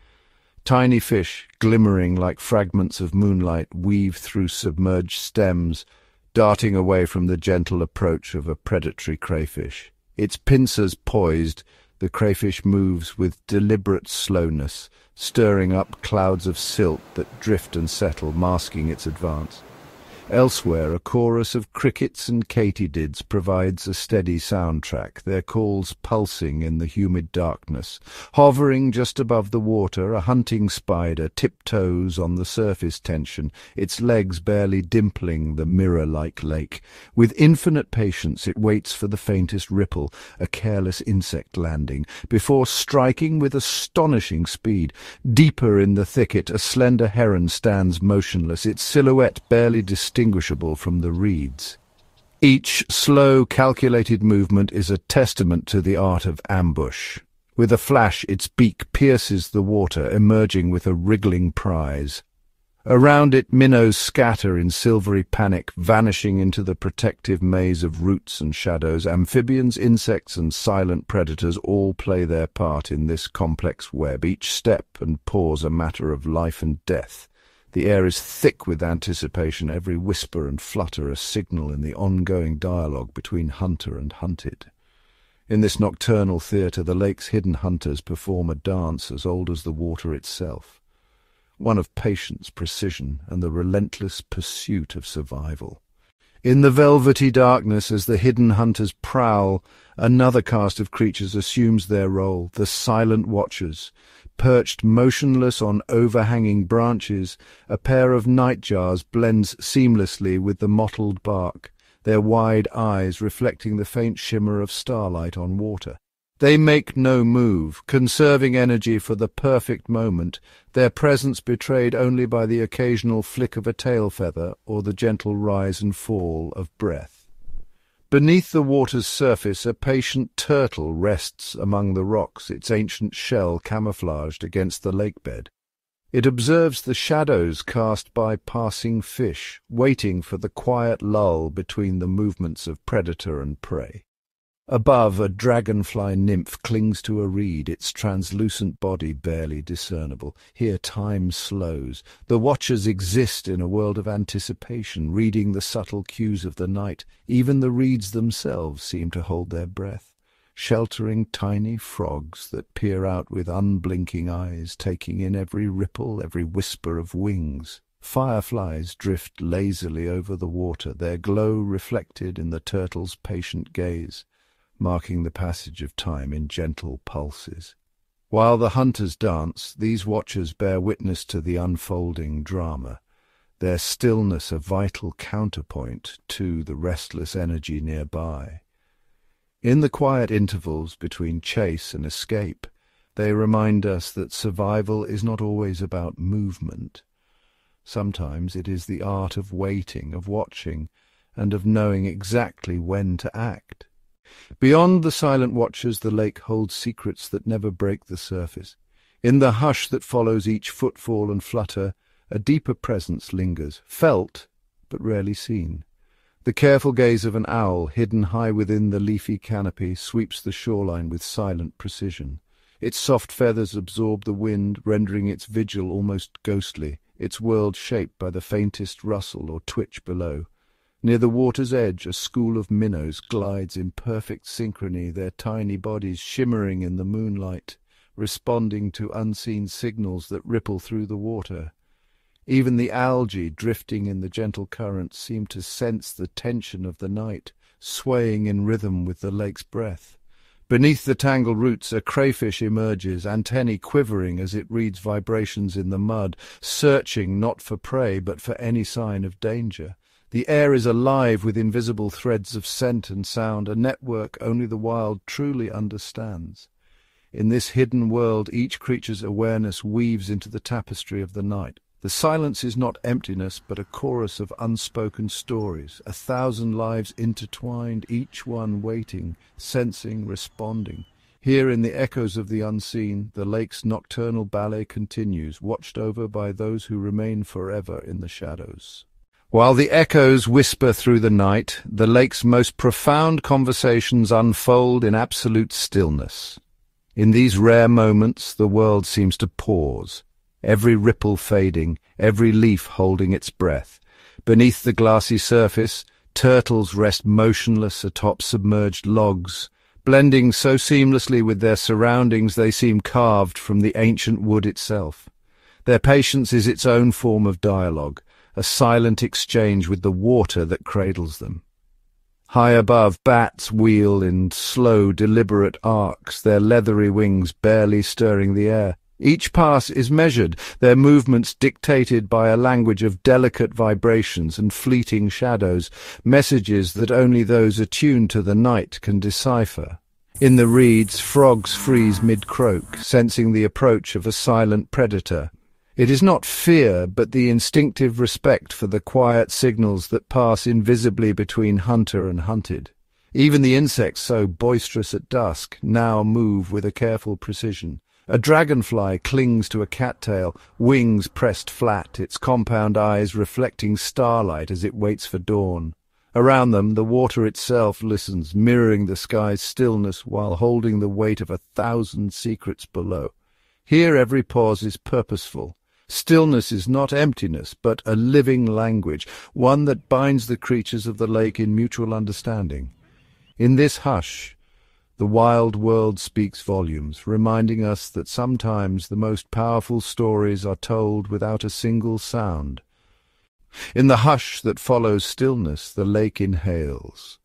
Tiny fish, glimmering like fragments of moonlight, weave through submerged stems, darting away from the gentle approach of a predatory crayfish. Its pincers poised, the crayfish moves with deliberate slowness, stirring up clouds of silt that drift and settle, masking its advance. Elsewhere, a chorus of crickets and katydids provides a steady soundtrack, their calls pulsing in the humid darkness. Hovering just above the water, a hunting spider tiptoes on the surface tension, its legs barely dimpling the mirror-like lake. With infinite patience, it waits for the faintest ripple, a careless insect landing, before striking with astonishing speed. Deeper in the thicket, a slender heron stands motionless, its silhouette barely distinguishable from the reeds. Each slow, calculated movement is a testament to the art of ambush. With a flash, its beak pierces the water, emerging with a wriggling prize. Around it, minnows scatter in silvery panic, vanishing into the protective maze of roots and shadows. Amphibians, insects, and silent predators all play their part in this complex web, each step and pause a matter of life and death. The air is thick with anticipation, every whisper and flutter a signal in the ongoing dialogue between hunter and hunted. In this nocturnal theatre, the lake's hidden hunters perform a dance as old as the water itself, one of patience, precision, and the relentless pursuit of survival. In the velvety darkness, as the hidden hunters prowl, another cast of creatures assumes their role, the silent watchers. Perched motionless on overhanging branches, a pair of nightjars blends seamlessly with the mottled bark, their wide eyes reflecting the faint shimmer of starlight on water. They make no move, conserving energy for the perfect moment, their presence betrayed only by the occasional flick of a tail feather or the gentle rise and fall of breath. Beneath the water's surface, a patient turtle rests among the rocks, its ancient shell camouflaged against the lakebed. It observes the shadows cast by passing fish, waiting for the quiet lull between the movements of predator and prey. Above, a dragonfly nymph clings to a reed, its translucent body barely discernible. Here time slows. The watchers exist in a world of anticipation, reading the subtle cues of the night. Even the reeds themselves seem to hold their breath, sheltering tiny frogs that peer out with unblinking eyes, taking in every ripple, every whisper of wings. Fireflies drift lazily over the water, their glow reflected in the turtle's patient gaze, marking the passage of time in gentle pulses. While the hunters dance, these watchers bear witness to the unfolding drama, their stillness a vital counterpoint to the restless energy nearby. In the quiet intervals between chase and escape, they remind us that survival is not always about movement. Sometimes it is the art of waiting, of watching, and of knowing exactly when to act. Beyond the silent watchers, the lake holds secrets that never break the surface. In the hush that follows each footfall and flutter, a deeper presence lingers, felt but rarely seen. The careful gaze of an owl, hidden high within the leafy canopy, sweeps the shoreline with silent precision. Its soft feathers absorb the wind, rendering its vigil almost ghostly, its world shaped by the faintest rustle or twitch below. Near the water's edge, a school of minnows glides in perfect synchrony, their tiny bodies shimmering in the moonlight, responding to unseen signals that ripple through the water. Even the algae drifting in the gentle current seem to sense the tension of the night, swaying in rhythm with the lake's breath. Beneath the tangled roots, a crayfish emerges, antennae quivering as it reads vibrations in the mud, searching not for prey but for any sign of danger. The air is alive with invisible threads of scent and sound, a network only the wild truly understands. In this hidden world, each creature's awareness weaves into the tapestry of the night. The silence is not emptiness, but a chorus of unspoken stories, 1,000 lives intertwined, each one waiting, sensing, responding. Here in the echoes of the unseen, the lake's nocturnal ballet continues, watched over by those who remain forever in the shadows. While the echoes whisper through the night, the lake's most profound conversations unfold in absolute stillness. In these rare moments, the world seems to pause, every ripple fading, every leaf holding its breath. Beneath the glassy surface, turtles rest motionless atop submerged logs, blending so seamlessly with their surroundings they seem carved from the ancient wood itself. Their patience is its own form of dialogue, a silent exchange with the water that cradles them. High above, bats wheel in slow, deliberate arcs, their leathery wings barely stirring the air. Each pass is measured, their movements dictated by a language of delicate vibrations and fleeting shadows, messages that only those attuned to the night can decipher. In the reeds, frogs freeze mid-croak, sensing the approach of a silent predator. It is not fear, but the instinctive respect for the quiet signals that pass invisibly between hunter and hunted. Even the insects so boisterous at dusk now move with a careful precision. A dragonfly clings to a cattail, wings pressed flat, its compound eyes reflecting starlight as it waits for dawn. Around them, the water itself listens, mirroring the sky's stillness while holding the weight of 1,000 secrets below. Here every pause is purposeful. Stillness is not emptiness, but a living language, one that binds the creatures of the lake in mutual understanding. In this hush, the wild world speaks volumes, reminding us that sometimes the most powerful stories are told without a single sound. In the hush that follows stillness, the lake inhales,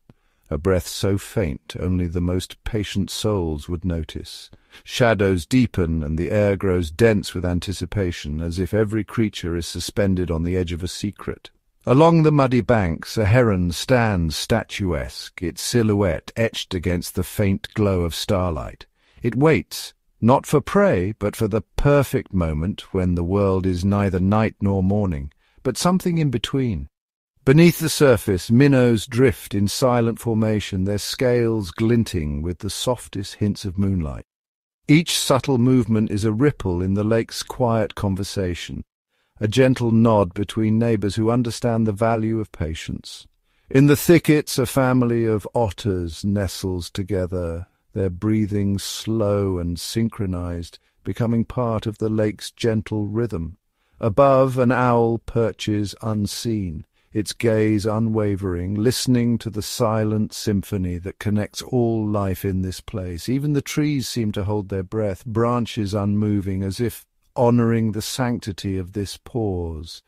a breath so faint only the most patient souls would notice. Shadows deepen and the air grows dense with anticipation, as if every creature is suspended on the edge of a secret. Along the muddy banks, a heron stands statuesque, its silhouette etched against the faint glow of starlight. It waits, not for prey, but for the perfect moment when the world is neither night nor morning, but something in between. Beneath the surface, minnows drift in silent formation, their scales glinting with the softest hints of moonlight. Each subtle movement is a ripple in the lake's quiet conversation, a gentle nod between neighbors who understand the value of patience. In the thickets, a family of otters nestles together, their breathing slow and synchronized, becoming part of the lake's gentle rhythm. Above, an owl perches unseen, its gaze unwavering, listening to the silent symphony that connects all life in this place. Even the trees seem to hold their breath, branches unmoving, as if honoring the sanctity of this pause.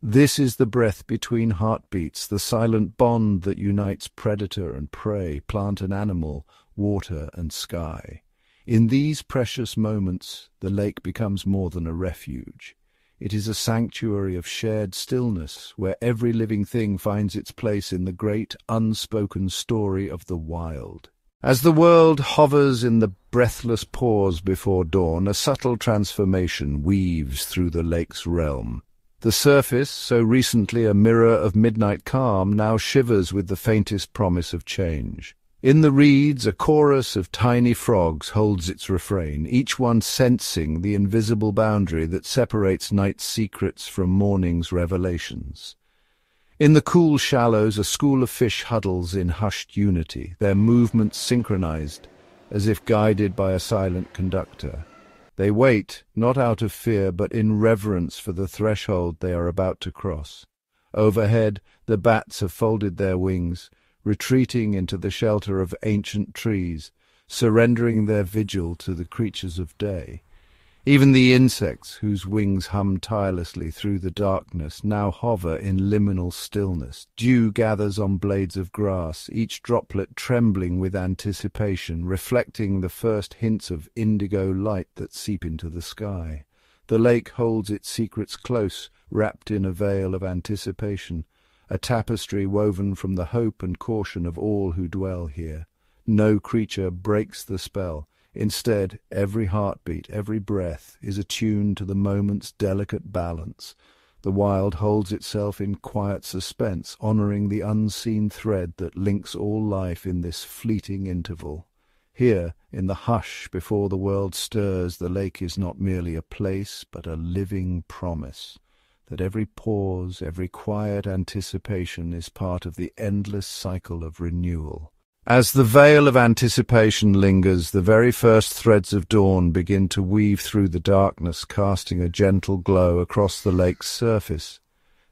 This is the breath between heartbeats, the silent bond that unites predator and prey, plant and animal, water and sky. In these precious moments, the lake becomes more than a refuge. It is a sanctuary of shared stillness, where every living thing finds its place in the great, unspoken story of the wild. As the world hovers in the breathless pause before dawn, a subtle transformation weaves through the lake's realm. The surface, so recently a mirror of midnight calm, now shivers with the faintest promise of change. In the reeds, a chorus of tiny frogs holds its refrain, each one sensing the invisible boundary that separates night's secrets from morning's revelations. In the cool shallows, a school of fish huddles in hushed unity, their movements synchronized, as if guided by a silent conductor. They wait, not out of fear, but in reverence for the threshold they are about to cross. Overhead, the bats have folded their wings, retreating into the shelter of ancient trees, surrendering their vigil to the creatures of day. Even the insects, whose wings hum tirelessly through the darkness, now hover in liminal stillness. Dew gathers on blades of grass, each droplet trembling with anticipation, reflecting the first hints of indigo light that seep into the sky. The lake holds its secrets close, wrapped in a veil of anticipation, a tapestry woven from the hope and caution of all who dwell here. No creature breaks the spell. Instead, every heartbeat, every breath, is attuned to the moment's delicate balance. The wild holds itself in quiet suspense, honoring the unseen thread that links all life in this fleeting interval. Here, in the hush before the world stirs, the lake is not merely a place, but a living promise, that every pause, every quiet anticipation is part of the endless cycle of renewal. As the veil of anticipation lingers, the very first threads of dawn begin to weave through the darkness, casting a gentle glow across the lake's surface.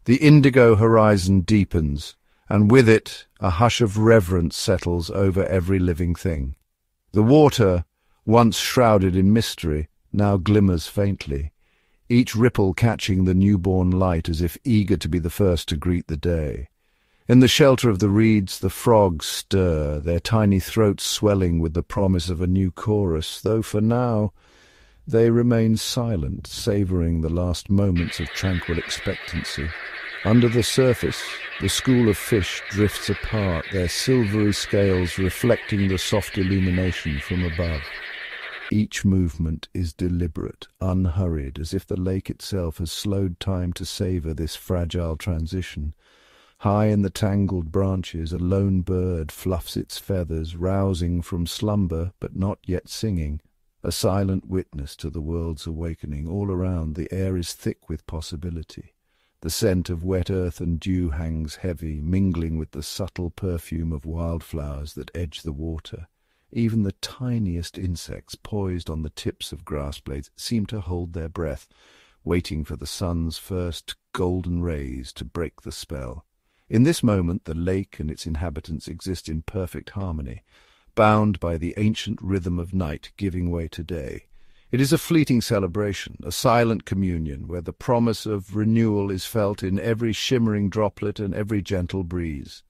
The indigo horizon deepens, and with it a hush of reverence settles over every living thing. The water, once shrouded in mystery, now glimmers faintly, each ripple catching the newborn light as if eager to be the first to greet the day. In the shelter of the reeds the frogs stir, their tiny throats swelling with the promise of a new chorus, though for now they remain silent, savouring the last moments of tranquil expectancy. Under the surface, the school of fish drifts apart, their silvery scales reflecting the soft illumination from above. Each movement is deliberate, unhurried, as if the lake itself has slowed time to savour this fragile transition. High in the tangled branches, a lone bird fluffs its feathers, rousing from slumber but not yet singing, a silent witness to the world's awakening. All around, the air is thick with possibility. The scent of wet earth and dew hangs heavy, mingling with the subtle perfume of wildflowers that edge the water. Even the tiniest insects, poised on the tips of grass blades, seem to hold their breath, waiting for the sun's first golden rays to break the spell. In this moment, the lake and its inhabitants exist in perfect harmony, bound by the ancient rhythm of night giving way to day. It is a fleeting celebration, a silent communion, where the promise of renewal is felt in every shimmering droplet and every gentle breeze.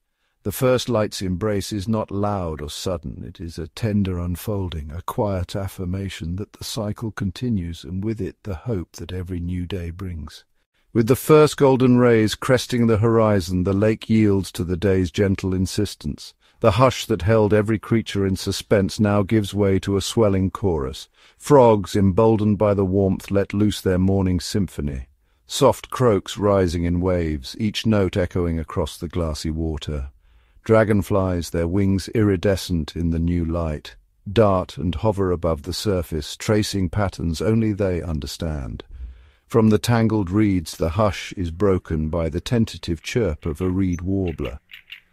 The first light's embrace is not loud or sudden. It is a tender unfolding, a quiet affirmation that the cycle continues, and with it the hope that every new day brings. With the first golden rays cresting the horizon, the lake yields to the day's gentle insistence. The hush that held every creature in suspense now gives way to a swelling chorus. Frogs, emboldened by the warmth, let loose their morning symphony. Soft croaks rising in waves, each note echoing across the glassy water. Dragonflies, their wings iridescent in the new light, dart and hover above the surface, tracing patterns only they understand. From the tangled reeds the hush is broken by the tentative chirp of a reed warbler.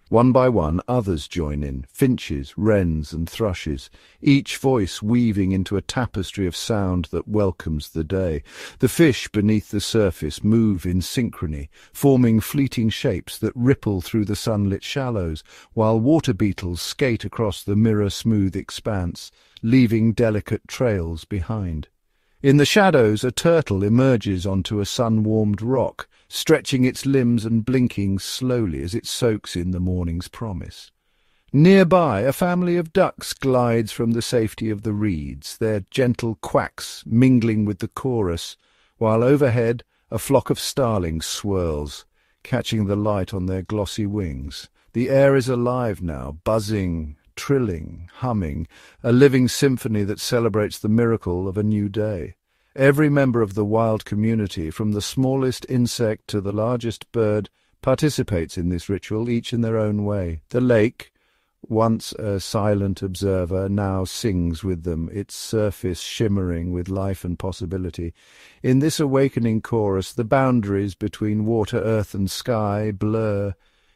One by one others join in, finches, wrens and thrushes, each voice weaving into a tapestry of sound that welcomes the day. The fish beneath the surface move in synchrony, forming fleeting shapes that ripple through the sunlit shallows, while water beetles skate across the mirror-smooth expanse, leaving delicate trails behind. In the shadows, a turtle emerges onto a sun-warmed rock, stretching its limbs and blinking slowly as it soaks in the morning's promise. Nearby, a family of ducks glides from the safety of the reeds, their gentle quacks mingling with the chorus, while overhead a flock of starlings swirls, catching the light on their glossy wings. The air is alive now, buzzing, trilling, humming, a living symphony that celebrates the miracle of a new day. Every member of the wild community, from the smallest insect to the largest bird, participates in this ritual, each in their own way. The lake, once a silent observer, now sings with them, its surface shimmering with life and possibility. In this awakening chorus, the boundaries between water, earth and sky blur,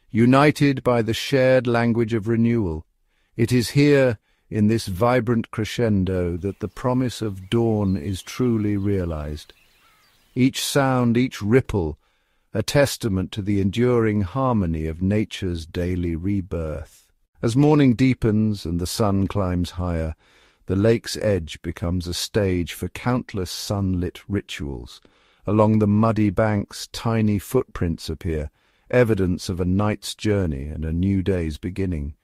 united by the shared language of renewal. It is here, in this vibrant crescendo, that the promise of dawn is truly realized. Each sound, each ripple, a testament to the enduring harmony of nature's daily rebirth. As morning deepens and the sun climbs higher, the lake's edge becomes a stage for countless sunlit rituals. Along the muddy banks, tiny footprints appear, evidence of a night's journey and a new day's beginning.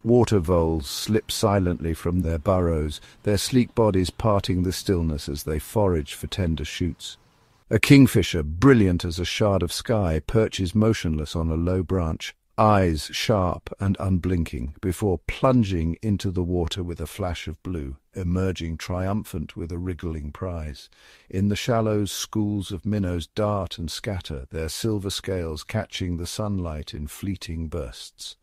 Water voles slip silently from their burrows, their sleek bodies parting the stillness as they forage for tender shoots. A kingfisher, brilliant as a shard of sky, perches motionless on a low branch, eyes sharp and unblinking, before plunging into the water with a flash of blue, emerging triumphant with a wriggling prize. In the shallows, schools of minnows dart and scatter, their silver scales catching the sunlight in fleeting bursts.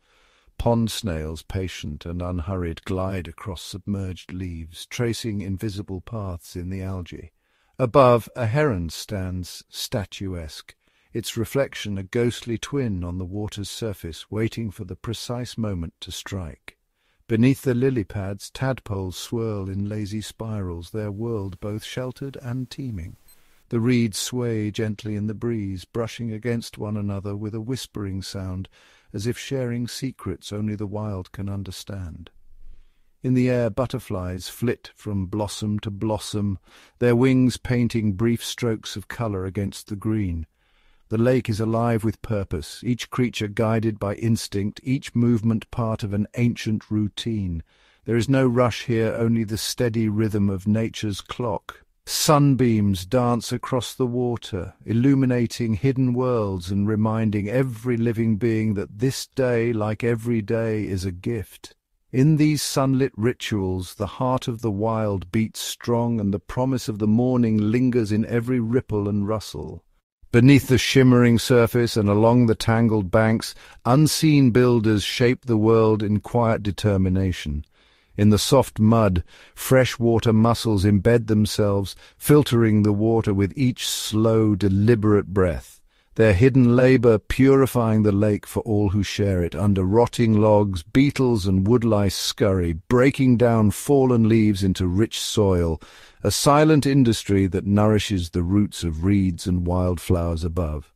Pond snails, patient and unhurried, glide across submerged leaves, tracing invisible paths in the algae. Above, a heron stands statuesque, its reflection a ghostly twin on the water's surface, waiting for the precise moment to strike. Beneath the lily pads, tadpoles swirl in lazy spirals, their world both sheltered and teeming. The reeds sway gently in the breeze, brushing against one another with a whispering sound, as if sharing secrets only the wild can understand. In the air, butterflies flit from blossom to blossom, their wings painting brief strokes of colour against the green. The lake is alive with purpose, each creature guided by instinct, each movement part of an ancient routine. There is no rush here, only the steady rhythm of nature's clock. Sunbeams dance across the water, illuminating hidden worlds and reminding every living being that this day, like every day, is a gift. In these sunlit rituals, the heart of the wild beats strong, and the promise of the morning lingers in every ripple and rustle. Beneath the shimmering surface and along the tangled banks, unseen builders shape the world in quiet determination. In the soft mud, freshwater mussels embed themselves, filtering the water with each slow, deliberate breath. Their hidden labour purifying the lake for all who share it. Under rotting logs, beetles and woodlice scurry, breaking down fallen leaves into rich soil, a silent industry that nourishes the roots of reeds and wildflowers above.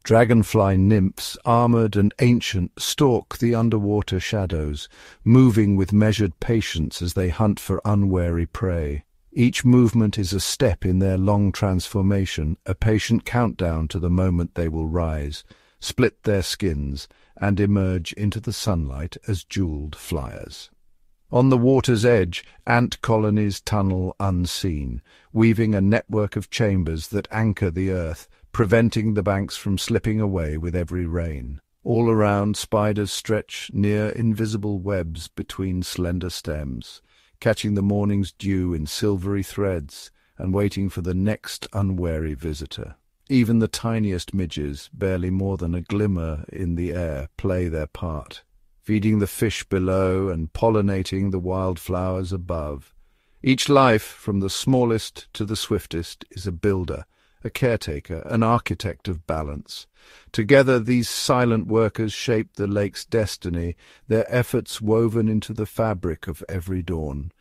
Dragonfly nymphs, armoured and ancient, stalk the underwater shadows, moving with measured patience as they hunt for unwary prey. Each movement is a step in their long transformation, a patient countdown to the moment they will rise, split their skins, and emerge into the sunlight as jewelled flyers. On the water's edge, ant colonies tunnel unseen, weaving a network of chambers that anchor the earth, preventing the banks from slipping away with every rain. All around, spiders stretch near invisible webs between slender stems, catching the morning's dew in silvery threads and waiting for the next unwary visitor. Even the tiniest midges, barely more than a glimmer in the air, play their part, feeding the fish below and pollinating the wildflowers above. Each life, from the smallest to the swiftest, is a builder, a caretaker, an architect of balance. Together these silent workers shape the lake's destiny, their efforts woven into the fabric of every dawn.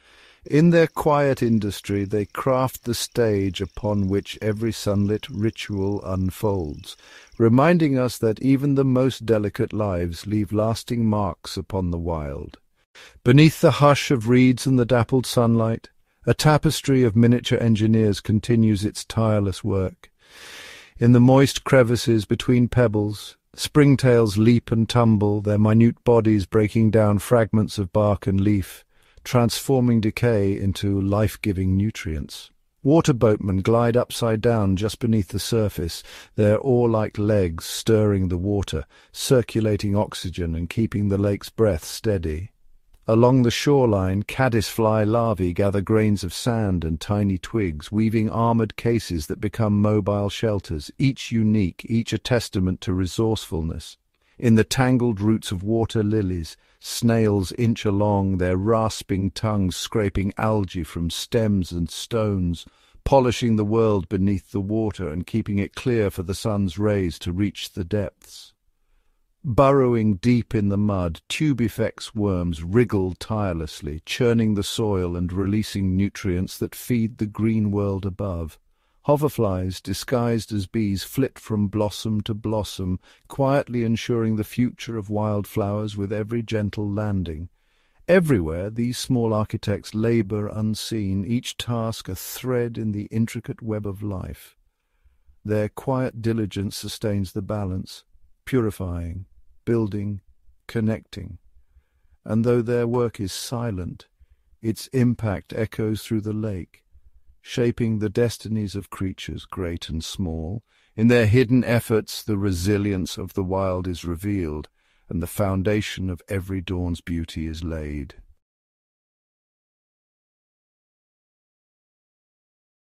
In their quiet industry they craft the stage upon which every sunlit ritual unfolds, reminding us that even the most delicate lives leave lasting marks upon the wild. Beneath the hush of reeds and the dappled sunlight, a tapestry of miniature engineers continues its tireless work. In the moist crevices between pebbles, springtails leap and tumble, their minute bodies breaking down fragments of bark and leaf, transforming decay into life-giving nutrients. Water boatmen glide upside down just beneath the surface, their oar-like legs stirring the water, circulating oxygen and keeping the lake's breath steady. Along the shoreline, caddisfly larvae gather grains of sand and tiny twigs, weaving armoured cases that become mobile shelters, each unique, each a testament to resourcefulness. In the tangled roots of water lilies, snails inch along, their rasping tongues scraping algae from stems and stones, polishing the world beneath the water and keeping it clear for the sun's rays to reach the depths. Burrowing deep in the mud, tubifex worms wriggle tirelessly, churning the soil and releasing nutrients that feed the green world above. Hoverflies, disguised as bees, flit from blossom to blossom, quietly ensuring the future of wildflowers with every gentle landing. Everywhere these small architects labour unseen, each task a thread in the intricate web of life. Their quiet diligence sustains the balance, purifying, building, connecting. And though their work is silent, its impact echoes through the lake, shaping the destinies of creatures great and small. In their hidden efforts, the resilience of the wild is revealed, and the foundation of every dawn's beauty is laid.